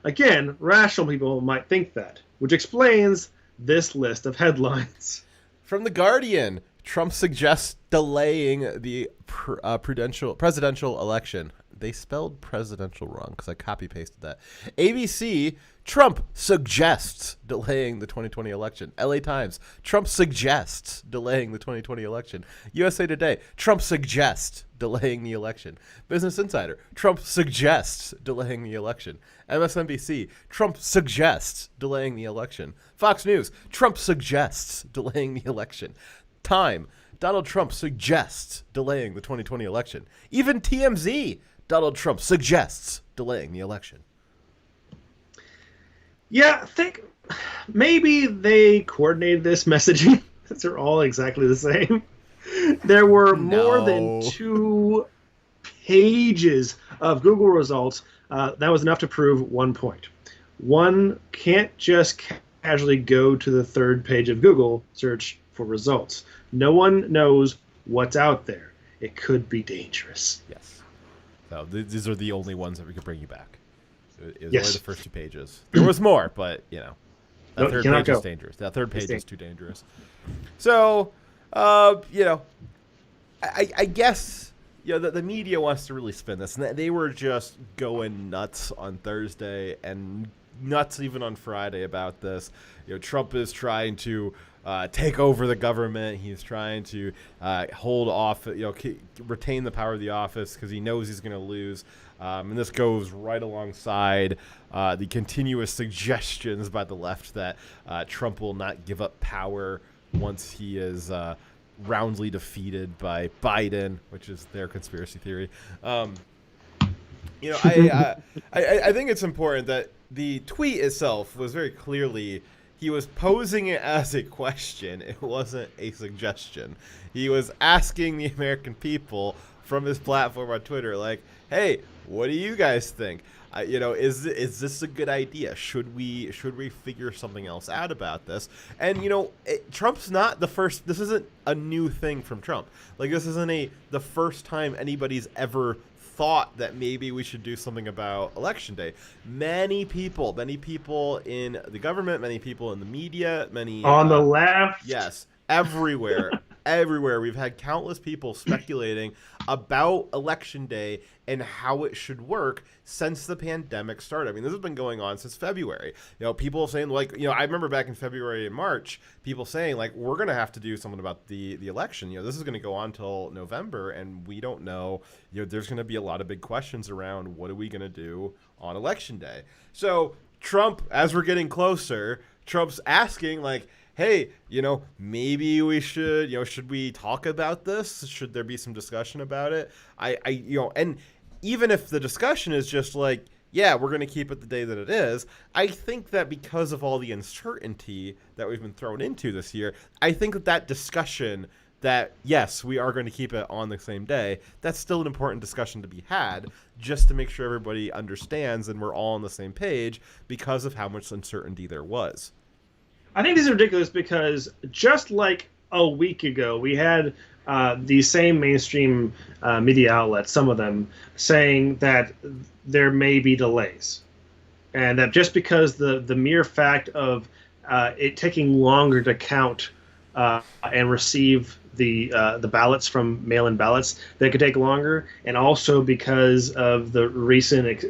Again, rational people might think that, which explains this list of headlines. From The Guardian, Trump suggests delaying the presidential election. They spelled presidential wrong because I copy-pasted that. ABC, Trump suggests delaying the 2020 election. LA Times, Trump suggests delaying the 2020 election. USA Today, Trump suggests delaying the election. Business Insider, Trump suggests delaying the election. MSNBC, Trump suggests delaying the election. Fox News, Trump suggests delaying the election. Time, Donald Trump suggests delaying the 2020 election. Even TMZ, Donald Trump suggests delaying the election. Yeah, I think maybe they coordinated this messaging. They're all exactly the same. There were more than 2 pages of Google results. That was enough to prove 1 point. One can't just casually go to the 3rd page of Google search for results. No one knows what's out there. It could be dangerous. Yes. So these are the only ones that we could bring you back. It was Yes. only the first 2 pages. There was more, but that No, 3rd cannot page go. is dangerous. That 3rd page It's is too dangerous. So, I guess the media wants to really spin this, and they were just going nuts on Thursday and nuts even on Friday about this. Trump is trying to take over the government. He's trying to hold off, retain the power of the office because he knows he's going to lose. And this goes right alongside the continuous suggestions by the left that Trump will not give up power once he is roundly defeated by Biden, which is their conspiracy theory. I think it's important that the tweet itself was very clearly, he was posing it as a question. It wasn't a suggestion. He was asking the American people from his platform on Twitter, like, hey, what do you guys think? Is this a good idea? Should we figure something else out about this? And Trump's not the first. This isn't a new thing from Trump. Like, this isn't the first time anybody's ever thought that maybe we should do something about Election Day. Many people in the government, many people in the media, many On the left. yes, everywhere. Everywhere we've had countless people speculating about Election Day and how it should work since the pandemic started. I mean, this has been going on since February. People saying I remember back in February and March, people saying we're going to have to do something about the election. This is going to go on till November, and we don't know. There's going to be a lot of big questions around what are we going to do on Election Day. So Trump, as we're getting closer, Trump's asking hey, maybe we should, should we talk about this? Should there be some discussion about it? And even if the discussion is just like, yeah, we're going to keep it the day that it is, I think that because of all the uncertainty that we've been thrown into this year, I think that discussion that, yes, we are going to keep it on the same day, that's still an important discussion to be had, just to make sure everybody understands and we're all on the same page because of how much uncertainty there was. I think this is ridiculous because just like a week ago, we had the same mainstream media outlets, some of them, saying that there may be delays. And that just because the mere fact of it taking longer to count and receive the ballots from mail-in ballots, that could take longer, and also because of the recent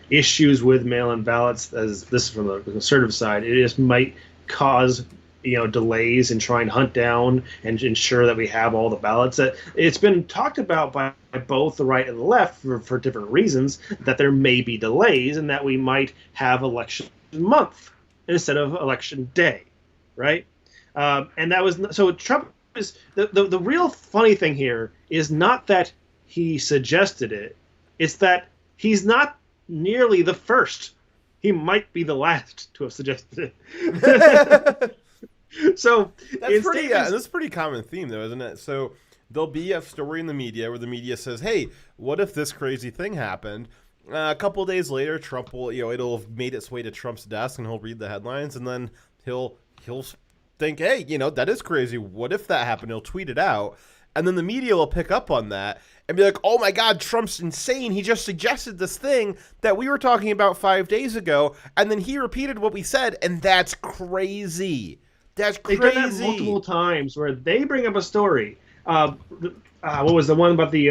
issues with mail-in ballots, as this is from the conservative side, it just might cause delays in trying to hunt down and ensure that we have all the ballots. That it's been talked about by both the right and the left for different reasons that there may be delays and that we might have election month instead of election day, right? And that was so Trump is the real funny thing here is not that he suggested it, it's that he's not nearly the first. He might be the last to have suggested it. So that's a pretty common theme, though, isn't it? So there'll be a story in the media where the media says, "Hey, what if this crazy thing happened?" A couple of days later, Trump will, it'll have made its way to Trump's desk, and he'll read the headlines, and then he'll think, "Hey, that is crazy. What if that happened?" He'll tweet it out, and then the media will pick up on that and be like, "Oh my God, Trump's insane. He just suggested this thing that we were talking about 5 days ago, and then he repeated what we said, and that's crazy." That's crazy. They've done that multiple times where they bring up a story. What was the one about the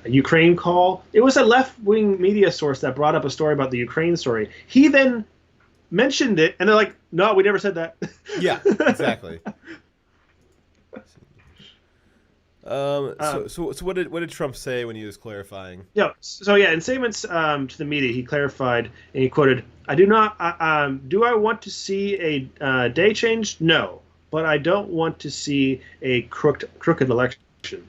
Ukraine call? It was a left-wing media source that brought up a story about the Ukraine story. He then mentioned it, and they're like, "No, we never said that." Yeah, exactly. So what did Trump say when he was clarifying? Yeah. So in statements to the media, he clarified and he quoted, "I do not. Do I want to see a day change? No, but I don't want to see a crooked election."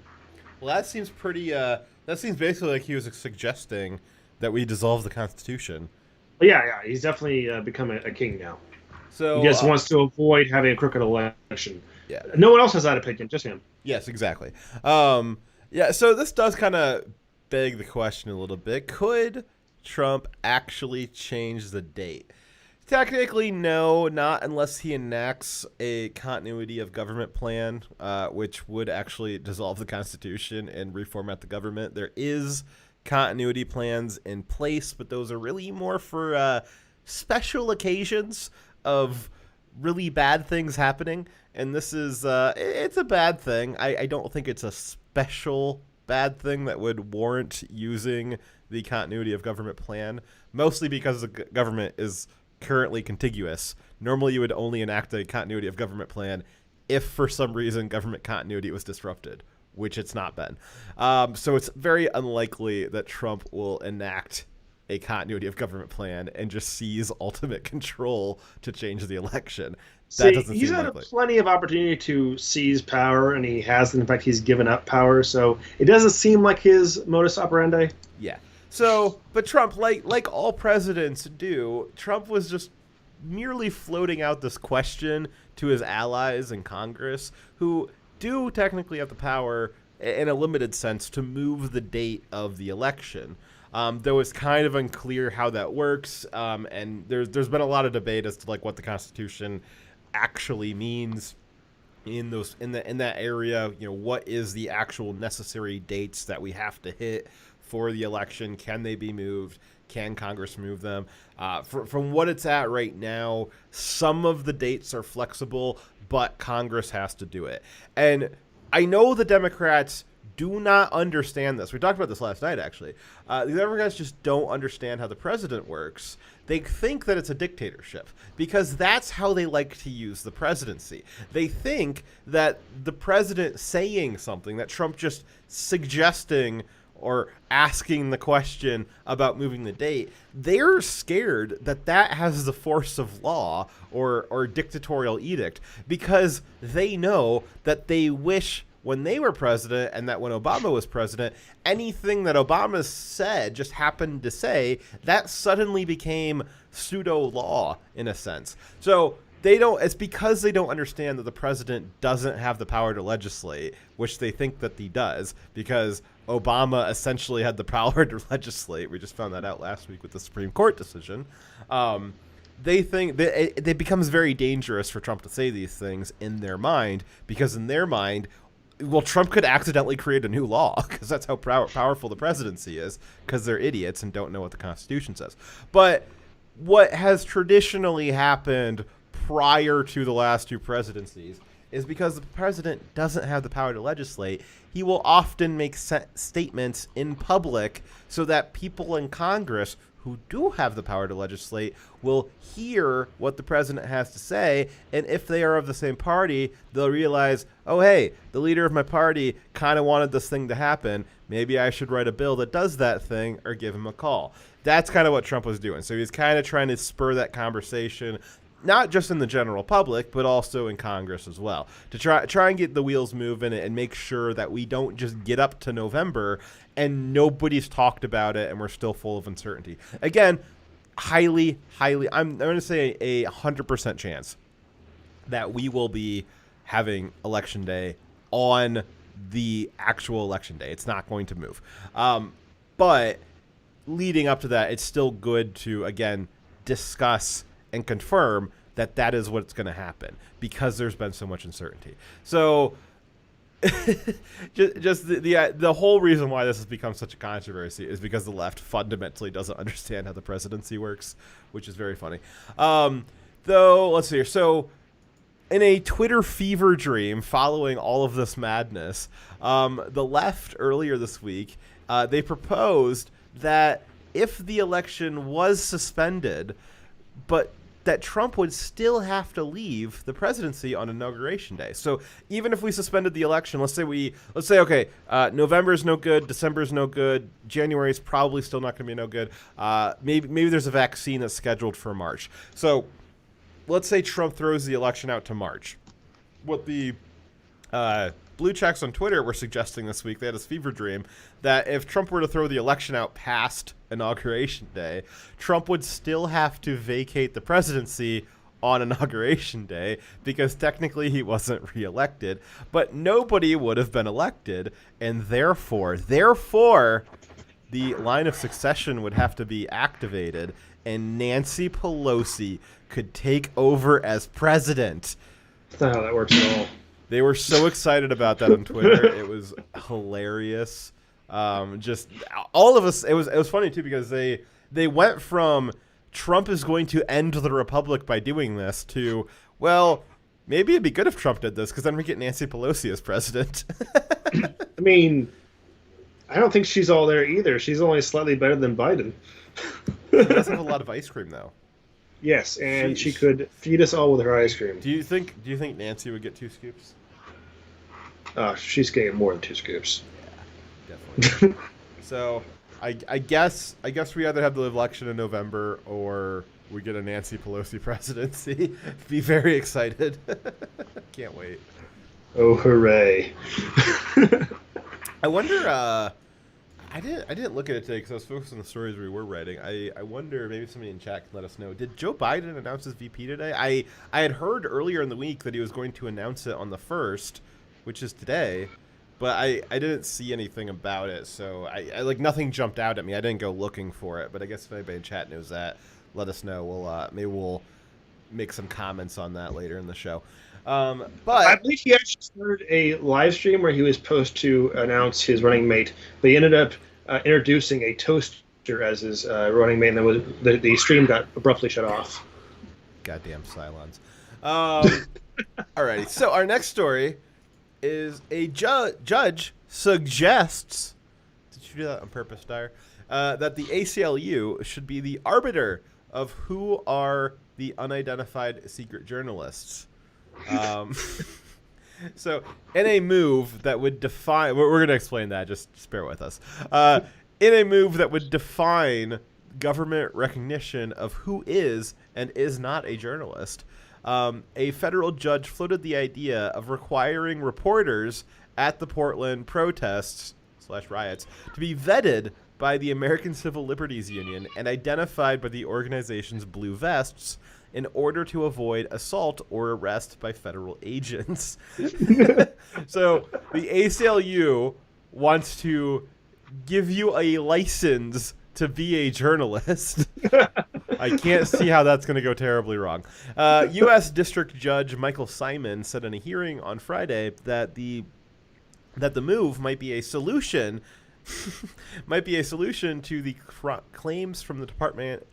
Well, that seems pretty. That seems basically like he was suggesting that we dissolve the Constitution. But yeah, he's definitely become a king now. So he just wants to avoid having a crooked election. Yeah. No one else has that opinion, just him. Yes, exactly. Yeah, so this does kind of beg the question a little bit. Could Trump actually change the date? Technically, no, not unless he enacts a continuity of government plan, which would actually dissolve the Constitution and reformat the government. There is continuity plans in place, but those are really more for special occasions of really bad things happening, and this is it's a bad thing. I don't think it's a special bad thing that would warrant using the continuity of government plan, mostly because the government is currently contiguous. Normally you would only enact a continuity of government plan if for some reason government continuity was disrupted, which it's not been. So it's very unlikely that Trump will enact a continuity of government plan and just seize ultimate control to change the election. That doesn't he's seem had likely. Plenty of opportunity to seize power, and he has. In fact, he's given up power, so it doesn't seem like his modus operandi. Yeah. So, but Trump, like all presidents do, Trump was just merely floating out this question to his allies in Congress, who do technically have the power, in a limited sense, to move the date of the election. Though it's kind of unclear how that works, and there's been a lot of debate as to what the Constitution actually means in that area. What is the actual necessary dates that we have to hit for the election? Can they be moved? Can Congress move them? From what it's at right now, some of the dates are flexible, but Congress has to do it. And I know the Democrats do not understand this. We talked about this last night, actually. The Democrats just don't understand how the president works. They think that it's a dictatorship because that's how they like to use the presidency. They think that the president saying something, that Trump just suggesting or asking the question about moving the date, they're scared that that has the force of law or dictatorial edict, because they know that they wish when they were president and that when Obama was president, anything that Obama said, just happened to say, that suddenly became pseudo law in a sense. So it's because they don't understand that the president doesn't have the power to legislate, which they think that he does, because Obama essentially had the power to legislate. We just found that out last week with the Supreme Court decision. They think that it becomes very dangerous for Trump to say these things in their mind, because in their mind, well, Trump could accidentally create a new law, because that's how powerful the presidency is, because they're idiots and don't know what the Constitution says. But what has traditionally happened prior to the last two presidencies is, because the president doesn't have the power to legislate, he will often make statements in public so that people in Congress who do have the power to legislate will hear what the president has to say, and if they are of the same party, they'll realize, oh, hey, the leader of my party kind of wanted this thing to happen. Maybe I should write a bill that does that thing, or give him a call. That's kind of what Trump was doing. So he's kind of trying to spur that conversation, not just in the general public, but also in Congress as well, to try and get the wheels moving and make sure that we don't just get up to November and nobody's talked about it and we're still full of uncertainty. Again, highly, I'm going to say a 100% chance that we will be having election day on the actual election day. It's not going to move. But leading up to that, it's still good to, again, discuss and confirm that that is what's going to happen, because there's been so much uncertainty. So just the whole reason why this has become such a controversy is because the left fundamentally doesn't understand how the presidency works, which is very funny. Though, let's see here. So in a Twitter fever dream following all of this madness, the left earlier this week, they proposed that if the election was suspended, but that Trump would still have to leave the presidency on Inauguration Day. So even if we suspended the election, let's say, okay, November is no good, December is no good, January is probably still not going to be no good. Maybe there's a vaccine that's scheduled for March. So let's say Trump throws the election out to March. What the Blue Checks on Twitter were suggesting this week, they had this fever dream that if Trump were to throw the election out past Inauguration Day, Trump would still have to vacate the presidency on Inauguration Day, because technically he wasn't reelected, but nobody would have been elected, and therefore the line of succession would have to be activated, and Nancy Pelosi could take over as president. That's not how that works at all. They were so excited about that on Twitter. It was hilarious. Just all of us. It was funny too, because they went from Trump is going to end the republic by doing this to, well, maybe it'd be good if Trump did this, because then we get Nancy Pelosi as president. I mean, I don't think she's all there either. She's only slightly better than Biden. She does have a lot of ice cream though. Yes, and she could feed us all with her ice cream. Do you think Nancy would get 2 scoops? She's getting more than 2 scoops. Yeah, definitely. So I guess we either have the election in November or we get a Nancy Pelosi presidency. Be very excited. Can't wait. Oh, hooray. I wonder, I didn't look at it today because I was focused on the stories we were writing. I wonder, maybe somebody in chat can let us know. Did Joe Biden announce his VP today? I had heard earlier in the week that he was going to announce it on the 1st, which is today, but I didn't see anything about it. So I like, nothing jumped out at me. I didn't go looking for it, but I guess if anybody in chat knows that, let us know. Maybe we'll make some comments on that later in the show. But I believe he actually started a live stream where he was supposed to announce his running mate, but he ended up introducing a toaster as his running mate, and then the stream got abruptly shut off. Goddamn Cylons. Alrighty, so our next story is a judge suggests, did you do that on purpose, Dyer? That the ACLU should be the arbiter of who are the unidentified secret journalists. So, in a move that would define, we're going to explain that. Just bear with us. In a move that would define government recognition of who is and is not a journalist, a federal judge floated the idea of requiring reporters at the Portland protests / riots to be vetted by the American Civil Liberties Union and identified by the organization's blue vests in order to avoid assault or arrest by federal agents. So the ACLU wants to give you a license to be a journalist. I can't see how that's going to go terribly wrong. U.S. District Judge Michael Simon said in a hearing on Friday that the move might be a solution to the claims from the department.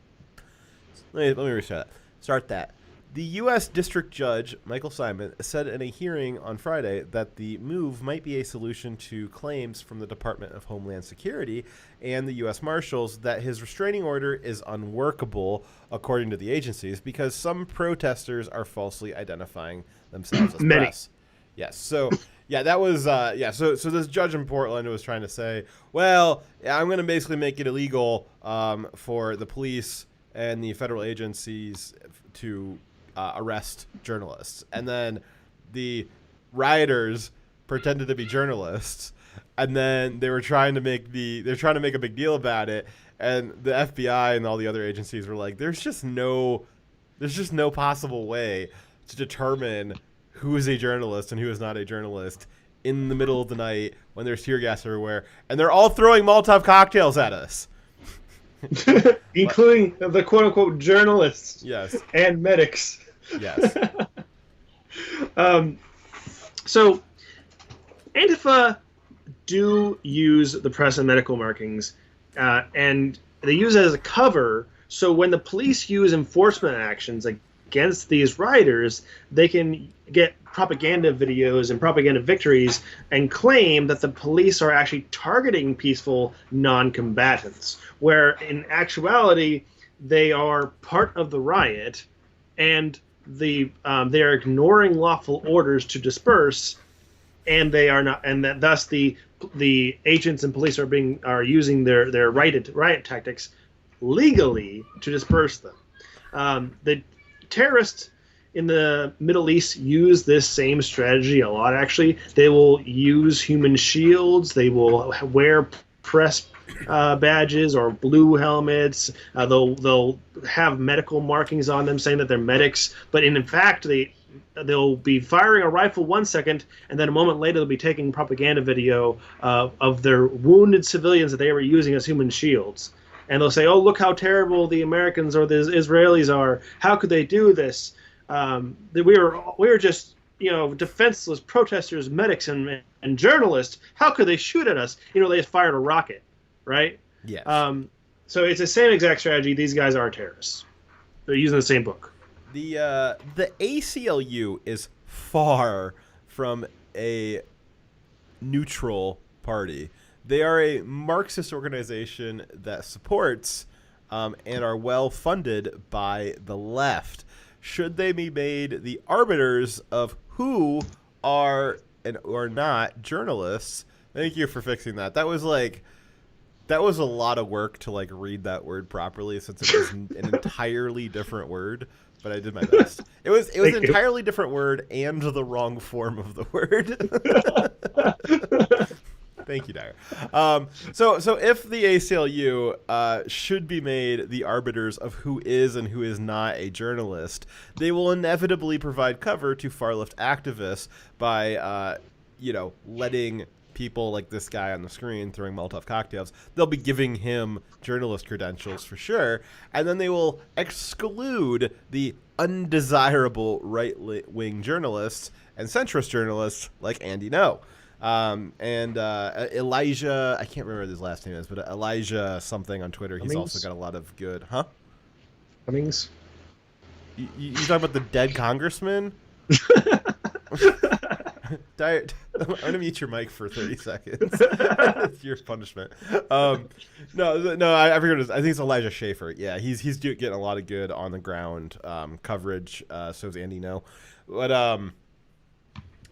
Let me restart that. Start that. The U.S. District Judge, Michael Simon, said in a hearing on Friday that the move might be a solution to claims from the Department of Homeland Security and the U.S. Marshals that his restraining order is unworkable, according to the agencies, because some protesters are falsely identifying themselves as press. Yes. So, yeah, that was, So this judge in Portland was trying to say, well, I'm going to basically make it illegal for the police and the federal agencies to arrest journalists. And then the rioters pretended to be journalists, and then they're trying to make a big deal about it. And the FBI and all the other agencies were like, there's just no possible way to determine who is a journalist and who is not a journalist in the middle of the night when there's tear gas everywhere, and they're all throwing Molotov cocktails at us. Including the quote-unquote journalists. Yes. And medics. Yes. So Antifa do use the press and medical markings, and they use it as a cover, so when the police use enforcement actions against these rioters, they can get propaganda videos and propaganda victories and claim that the police are actually targeting peaceful non-combatants, where in actuality they are part of the riot, and they are ignoring lawful orders to disperse, and they are not, and that thus the agents and police are using their riot tactics legally to disperse them. The terrorists in the Middle East use this same strategy a lot, actually. They will use human shields. They will wear press badges or blue helmets. They'll have medical markings on them saying that they're medics. But in fact, they'll be firing a rifle 1 second, and then a moment later they'll be taking propaganda video of their wounded civilians that they were using as human shields. And they'll say, oh, look how terrible the Americans or the Israelis are. How could they do this? We were just, defenseless protesters, medics, and journalists. How could they shoot at us? They just fired a rocket, right? Yes. So it's the same exact strategy. These guys are terrorists. They're using the same book. The ACLU is far from a neutral party. They are a Marxist organization that supports and are well funded by the left. Should they be made the arbiters of who are and are not journalists? Thank you for fixing that. That was a lot of work to read that word properly, since it was an entirely different word. But I did my best. It was an entirely different word and the wrong form of the word. Thank you, Dyer. So if the ACLU should be made the arbiters of who is and who is not a journalist, they will inevitably provide cover to far-left activists by, letting people like this guy on the screen throwing Molotov cocktails. They'll be giving him journalist credentials for sure, and then they will exclude the undesirable right-wing journalists and centrist journalists like Andy Ngo. And Elijah, I can't remember what his last name is, but Elijah something on Twitter. He's also got a lot of good, Cummings? You talking about the dead congressman? I'm gonna mute your mic for 30 seconds. That's your punishment. No, I forget I think it's Elijah Schaefer. Yeah, he's getting a lot of good on the ground coverage. So is Andy Ngo, but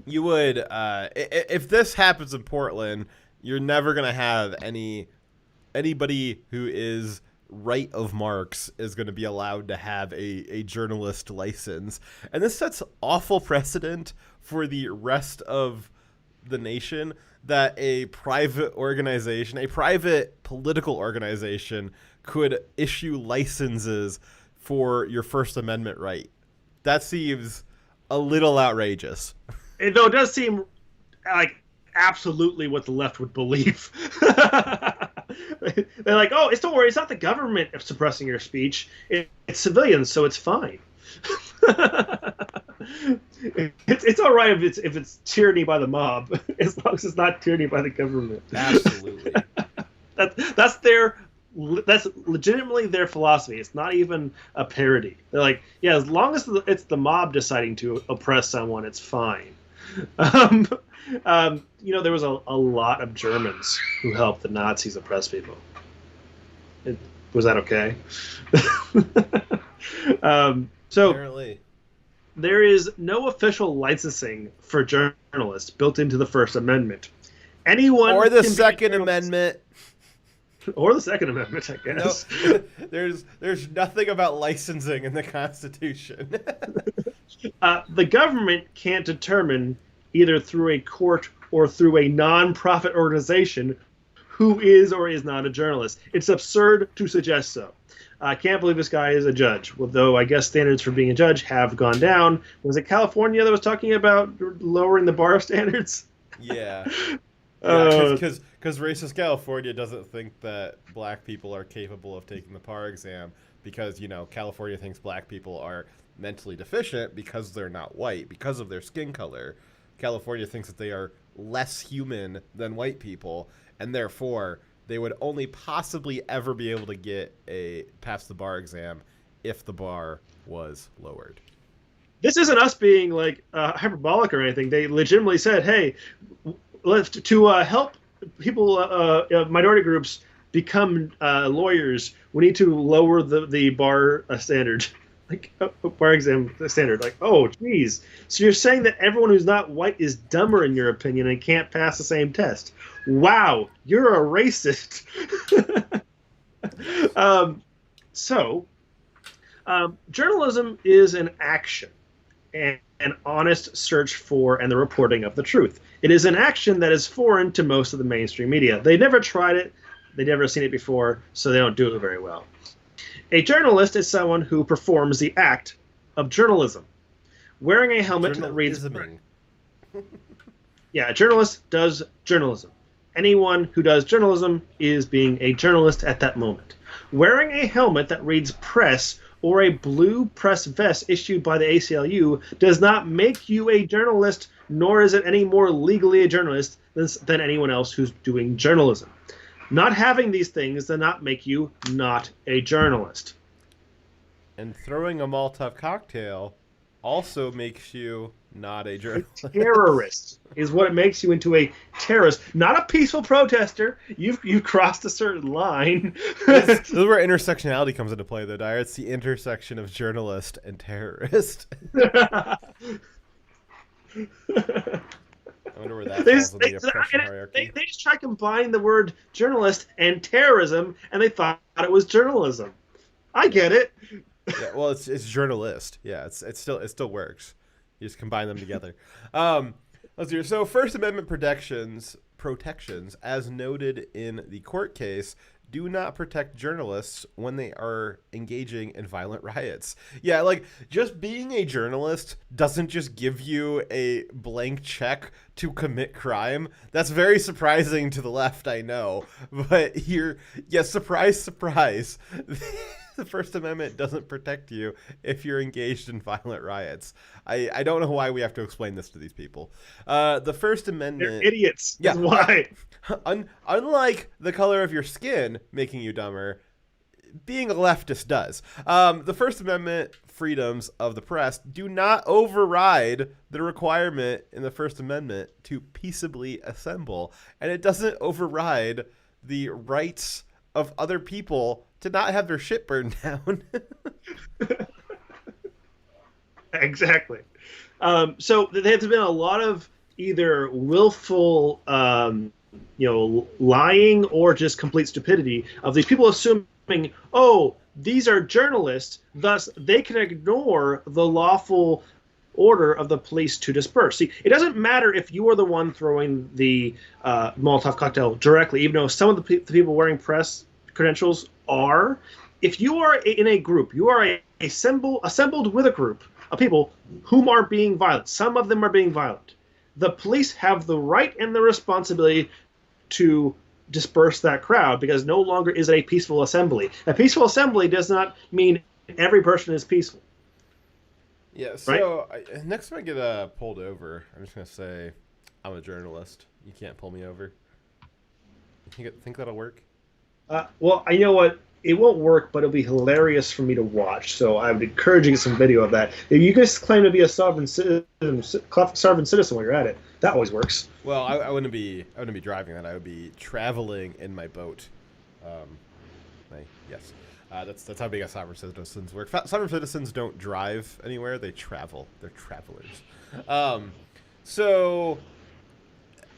You would, if this happens in Portland, you're never gonna have anybody who is right of Marx is going to be allowed to have a journalist license, and this sets awful precedent for the rest of the nation that a private organization, a private political organization, could issue licenses for your First Amendment right. That seems a little outrageous. Though it does seem like absolutely what the left would believe. They're like, oh, don't worry, it's not the government suppressing your speech. It's civilians, so it's fine. It's all right if it's tyranny by the mob, as long as it's not tyranny by the government. Absolutely. That's legitimately their philosophy. It's not even a parody. They're like, yeah, as long as it's the mob deciding to oppress someone, it's fine. There was a lot of Germans who helped the Nazis oppress people. Was that okay? So Apparently. there is no official licensing for journalists built into the First Amendment. Anyone Or the can be a Second journalist. Amendment. Or the Second Amendment, I guess. No, there's nothing about licensing in the Constitution. The government can't determine, either through a court or through a non-profit organization, who is or is not a journalist. It's absurd to suggest so. I can't believe this guy is a judge, though I guess standards for being a judge have gone down. Was it California that was talking about lowering the bar standards? Yeah. Because racist California doesn't think that black people are capable of taking the PAR exam because, California thinks black people are mentally deficient because they're not white, because of their skin color. California thinks that they are less human than white people, and therefore they would only possibly ever be able to pass the bar exam if the bar was lowered. This isn't us being like hyperbolic or anything. They legitimately said, hey, to help people, minority groups become lawyers, we need to lower the bar standard. Bar exam standard. Like, oh, geez. So you're saying that everyone who's not white is dumber in your opinion and can't pass the same test? Wow, you're a racist. Journalism is an action and an honest search for and the reporting of the truth. It is an action that is foreign to most of the mainstream media. They never tried it. They've never seen it before, so they don't do it very well. A journalist is someone who performs the act of journalism. Wearing a helmet that reads... Yeah, a journalist does journalism. Anyone who does journalism is being a journalist at that moment. Wearing a helmet that reads press or a blue press vest issued by the ACLU does not make you a journalist, nor is it any more legally a journalist than anyone else who's doing journalism. Not having these things does not make you not a journalist. And throwing a Molotov cocktail also makes you not a journalist. A terrorist is what it makes you into a terrorist, not a peaceful protester. You've crossed a certain line. This is where intersectionality comes into play, though, Dyer. It's the intersection of journalist and terrorist. I wonder where that falls in the oppression hierarchy. They just try to combine the word journalist and terrorism, and they thought it was journalism. I get it. Yeah, well, it's journalist. Yeah, it still works. You just combine them together. Let's see. So, First Amendment protections, as noted in the court case, do not protect journalists when they are engaging in violent riots. Yeah, like, just being a journalist doesn't just give you a blank check to commit crime. That's very surprising to the left, I know. But surprise, surprise. The First Amendment doesn't protect you if you're engaged in violent riots. I don't know why we have to explain this to these people. The First Amendment... They're idiots. Yeah. That's why. Unlike the color of your skin making you dumber, being a leftist does. The First Amendment freedoms of the press do not override the requirement in the First Amendment to peaceably assemble. And it doesn't override the rights of other people to not have their shit burned down. Exactly. So there has been a lot of either willful, lying or just complete stupidity of these people assuming, oh, these are journalists, thus they can ignore the lawful order of the police to disperse. See, it doesn't matter if you are the one throwing the Molotov cocktail directly, even though some of the people wearing press credentials are. If you are in a group, you are assembled with a group of people whom are being violent. Some of them are being violent. The police have the right and the responsibility to disperse that crowd because no longer is it a peaceful assembly. A peaceful assembly does not mean every person is peaceful. Yeah, so next time I get pulled over, I'm just going to say, I'm a journalist. You can't pull me over. You think that'll work? Well, you know what? It won't work, but it'll be hilarious for me to watch. So I would encourage you to get some video of that. If you guys claim to be a sovereign citizen while you're at it, that always works. Well, I wouldn't be driving that. I would be traveling in my boat. Yes. That's how big sovereign citizens work. Sovereign citizens don't drive anywhere; they travel. They're travelers. So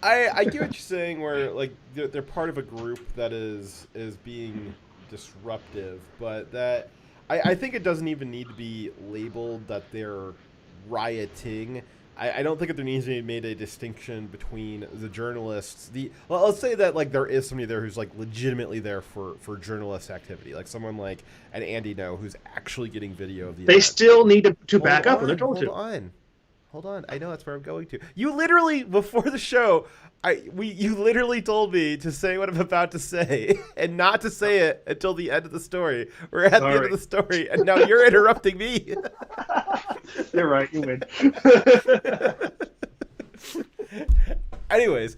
I get what you're saying. Where like they're part of a group that is being disruptive, but that I think it doesn't even need to be labeled that they're rioting. I don't think that there needs to be made a distinction between the journalists. Let's say that like there is somebody there who's like legitimately there for journalist activity, like someone like an Andy No who's actually getting video of the They event. still need to back up when they're told to. Hold on. I know that's where I'm going to. You literally, before the show, you literally told me to say what I'm about to say and not to say it until the end of the story. We're at the end of the story, and now you're interrupting me. You're right. You win. Anyways,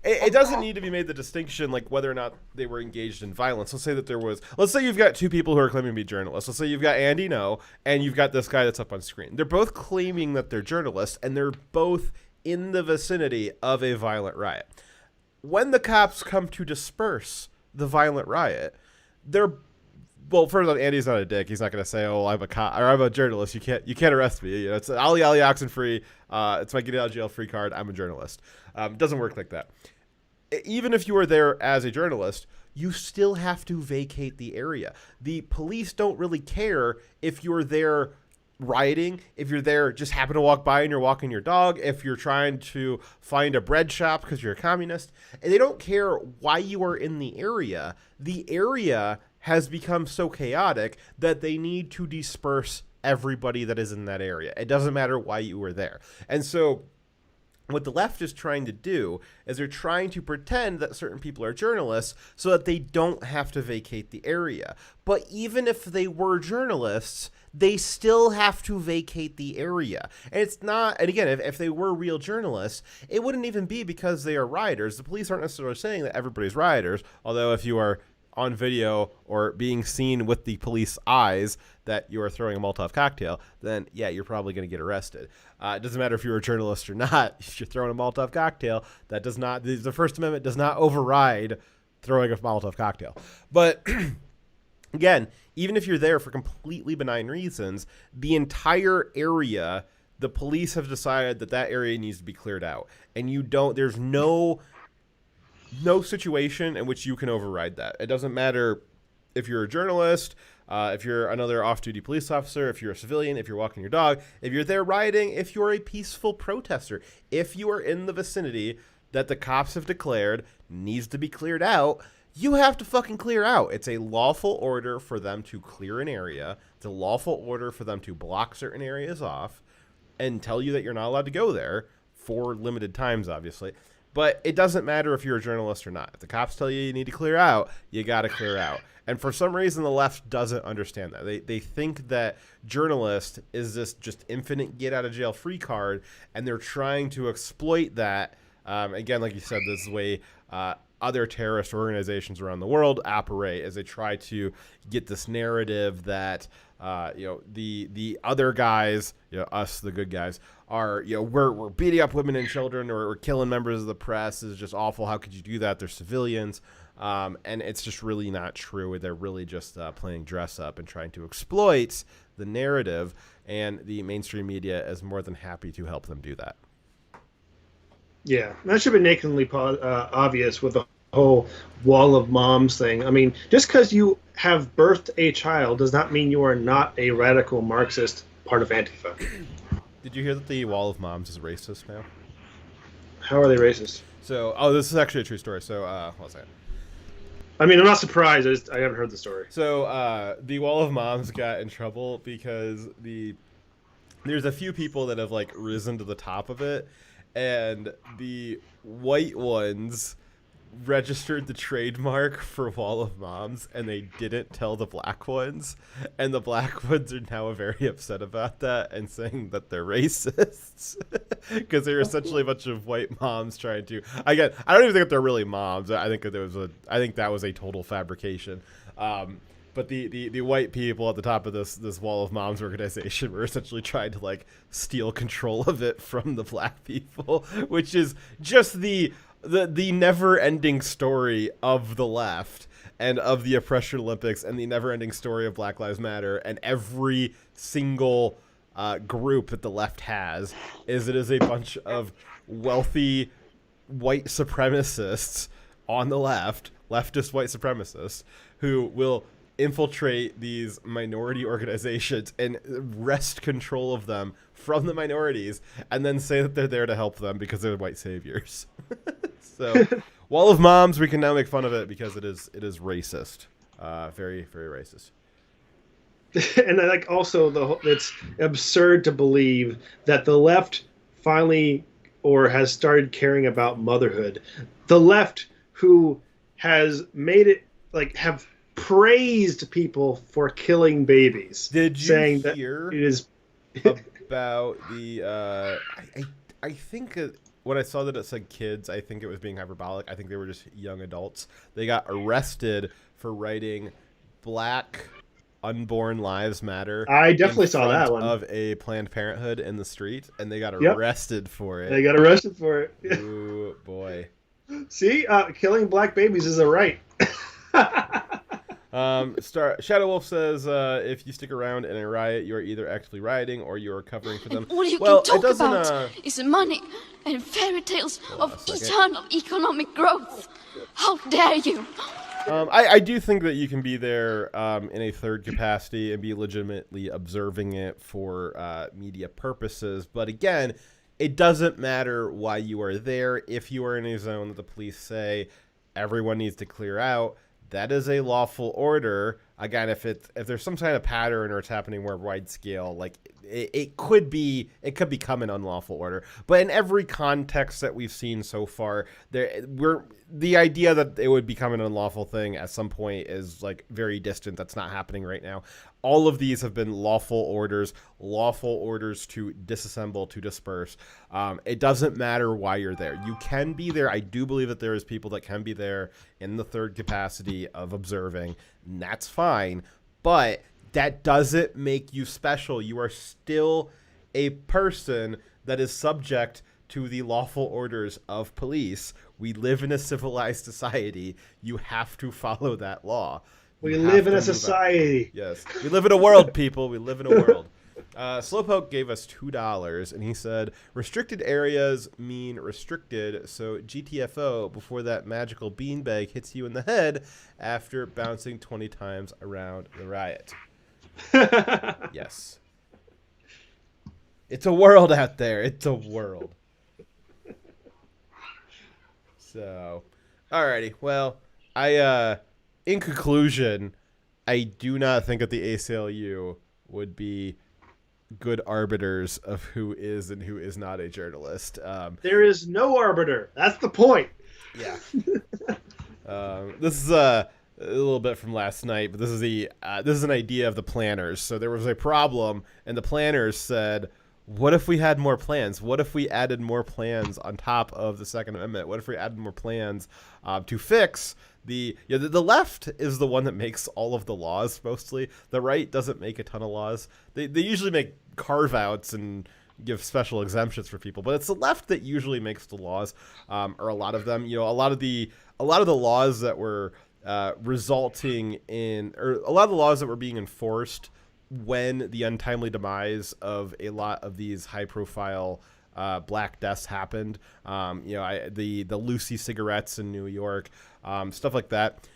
it doesn't need to be made the distinction like whether or not they were engaged in violence. Let's say you've got two people who are claiming to be journalists. Let's say you've got Andy No and you've got this guy that's up on screen. They're both claiming that they're journalists and they're both in the vicinity of a violent riot. When the cops come to disperse the violent riot, well, first of all, Andy's not a dick. He's not going to say, "Oh, I'm a cop or I'm a journalist. You can't arrest me." You know, it's Ali Oxenfree. It's my get out of jail free card. I'm a journalist. It doesn't work like that. Even if you are there as a journalist, you still have to vacate the area. The police don't really care if you're there rioting, if you're there just happen to walk by and you're walking your dog, if you're trying to find a bread shop because you're a communist. And they don't care why you are in the area. The area has become so chaotic that they need to disperse everybody that is in that area. It doesn't matter why you were there. And so what the left is trying to do is they're trying to pretend that certain people are journalists so that they don't have to vacate the area. But even if they were journalists, they still have to vacate the area. And it's not, and again, if they were real journalists, it wouldn't even be because they are rioters. The police aren't necessarily saying that everybody's rioters, although if you are on video or being seen with the police eyes that you are throwing a Molotov cocktail, then yeah, you're probably going to get arrested. It doesn't matter if you're a journalist or not. If you're throwing a Molotov cocktail, that does not, the First Amendment does not override throwing a Molotov cocktail. But again, even if you're there for completely benign reasons, the entire area, the police have decided that area needs to be cleared out. And there's no situation in which you can override that. It doesn't matter if you're a journalist, if you're another off-duty police officer, if you're a civilian, if you're walking your dog, if you're there rioting, if you're a peaceful protester, if you are in the vicinity that the cops have declared needs to be cleared out, you have to fucking clear out. It's a lawful order for them to clear an area. It's a lawful order for them to block certain areas off and tell you that you're not allowed to go there for limited times, obviously. But it doesn't matter if you're a journalist or not. If the cops tell you need to clear out, you got to clear out. And for some reason, the left doesn't understand that. They think that journalist is this just infinite get-out-of-jail-free card, and they're trying to exploit that. Again, like you said, this is the way other terrorist organizations around the world operate, as they try to get this narrative that the other guys, us, the good guys, are, we're beating up women and children, or we're killing members of the press. Is just awful. How could you do that? They're civilians. And it's just really not true. They're really just playing dress up and trying to exploit the narrative, and the mainstream media is more than happy to help them do that. Yeah, that should be nakedly obvious with the whole wall of moms thing. I mean, just because you have birthed a child does not mean you are not a radical Marxist part of Antifa. Did you hear that the Wall of Moms is racist now? How are they racist? So, this is actually a true story. So, hold on a second. I mean, I'm not surprised. I haven't heard the story. So, the Wall of Moms got in trouble because there's a few people that have like risen to the top of it, and the white ones registered the trademark for Wall of Moms, and they didn't tell the black ones, and the black ones are now very upset about that and saying that they're racists because they're essentially a bunch of white moms trying to. Again, I don't even think that they're really moms. I think that was a total fabrication. But the white people at the top of this Wall of Moms organization were essentially trying to like steal control of it from the black people, which is just the never-ending story of the left and of the Oppression Olympics and the never-ending story of Black Lives Matter and every single group that the left has is it is a bunch of wealthy white supremacists on the left, leftist white supremacists, who will infiltrate these minority organizations and wrest control of them from the minorities and then say that they're there to help them because they're white saviors. So, Wall of Moms, we can now make fun of it because it is racist. Very, very racist. And I like also it's absurd to believe that the left finally or has started caring about motherhood. The left who has made it like have praised people for killing babies. Did you saying hear that it is about the I think when I saw that it said kids, I think it was being hyperbolic. I think they were just young adults. They got arrested for writing Black Unborn Lives Matter. I definitely saw that one. Of a Planned Parenthood in the street, and they got arrested for it. They got arrested for it. Ooh, boy. See, killing black babies is a right. Shadow Wolf says, if you stick around in a riot, you are either actively rioting or you are covering for them. And all you well, can it talk doesn't. about is money and fairy tales of a second. eternal economic growth. How dare you? I do think that you can be there in a third capacity and be legitimately observing it for media purposes. But again, it doesn't matter why you are there. If you are in a zone that the police say everyone needs to clear out, that is a lawful order. Again, if there's some kind of pattern or it's happening more wide scale, like it could become an unlawful order. But in every context that we've seen so far, the idea that it would become an unlawful thing at some point is like very distant. That's not happening right now. All of these have been lawful orders to disassemble, to disperse. It doesn't matter why you're there. You can be there. I do believe that there is people that can be there in the third capacity of observing, and that's fine. But that doesn't make you special. You are still a person that is subject to the lawful orders of police. We live in a civilized society. You have to follow that law. We live in a society. Yes. We live in a world, people. We live in a world. Slowpoke gave us $2, and he said, restricted areas mean restricted, so GTFO before that magical beanbag hits you in the head after bouncing 20 times around the riot. Yes. It's a world out there. It's a world. So, alrighty. Well, in conclusion, I do not think that the ACLU would be good arbiters of who is and who is not a journalist. There is no arbiter. That's the point. Yeah. This is a little bit from last night, but this is an idea of the planners. So there was a problem, and the planners said, what if we had more plans? What if we added more plans on top of the Second Amendment? What if we added more plans to fix the left is the one that makes all of the laws mostly. The right doesn't make a ton of laws. They usually make carve-outs and give special exemptions for people, but it's the left that usually makes the laws, or a lot of them. A lot of the laws that were resulting in, or a lot of the laws that were being enforced when the untimely demise of a lot of these high-profile Black Deaths happened. The Lucy cigarettes in New York, stuff like that.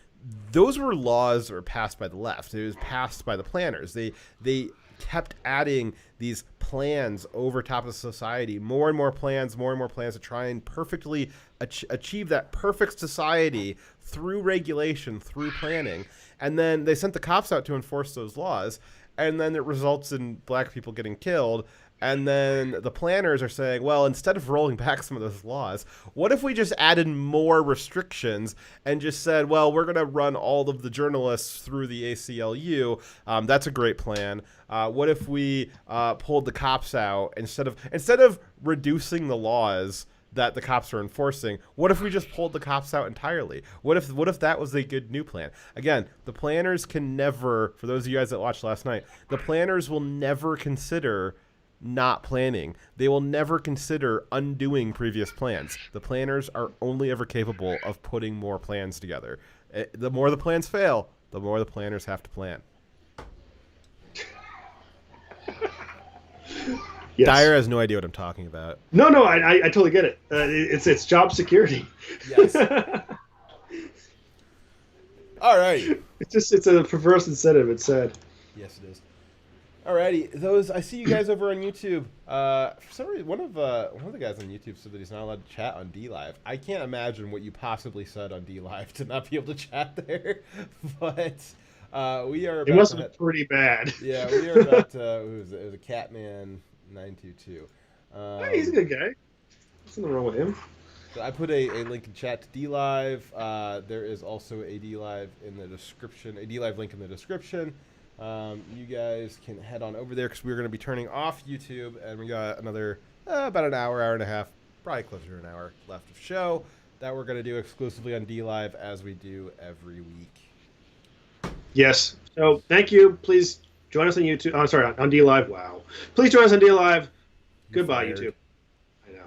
Those were laws that were passed by the left. It was passed by the planners. They kept adding these plans over top of society, more and more plans to try and perfectly achieve that perfect society through regulation, through planning. And then they sent the cops out to enforce those laws, and then it results in black people getting killed. And then the planners are saying, well, instead of rolling back some of those laws, what if we just added more restrictions and just said, well, we're going to run all of the journalists through the ACLU? That's a great plan. What if we pulled the cops out instead of reducing the laws that the cops are enforcing? What if we just pulled the cops out entirely? What if that was a good new plan? Again, the planners can never, for those of you guys that watched last night, the planners will never consider not planning. They will never consider undoing previous plans. The planners are only ever capable of putting more plans together. The more the plans fail, the more the planners have to plan. Yes. Dyer has no idea what I'm talking about. No, I totally get it. It's job security. Yes. All right. It's a perverse incentive. It's sad. Yes, it is. Alrighty, I see you guys over on YouTube. For some reason, one of the guys on YouTube said that he's not allowed to chat on DLive. I can't imagine what you possibly said on DLive to not be able to chat there. But we are. It must have been pretty bad. Yeah, we are about. Who was it? It was a Catman922. Hey, he's a good guy. There's nothing wrong with him. So I put a link in chat to DLive. There is also a DLive in the description. A DLive link in the description. You guys can head on over there because we're going to be turning off YouTube, and we got another about an hour and a half, probably closer to an hour left of show that we're going to do exclusively on DLive as we do every week. Yes. So thank you. Please join us on YouTube. Oh, sorry, on DLive. Wow. Please join us on DLive. Goodbye, fired. YouTube.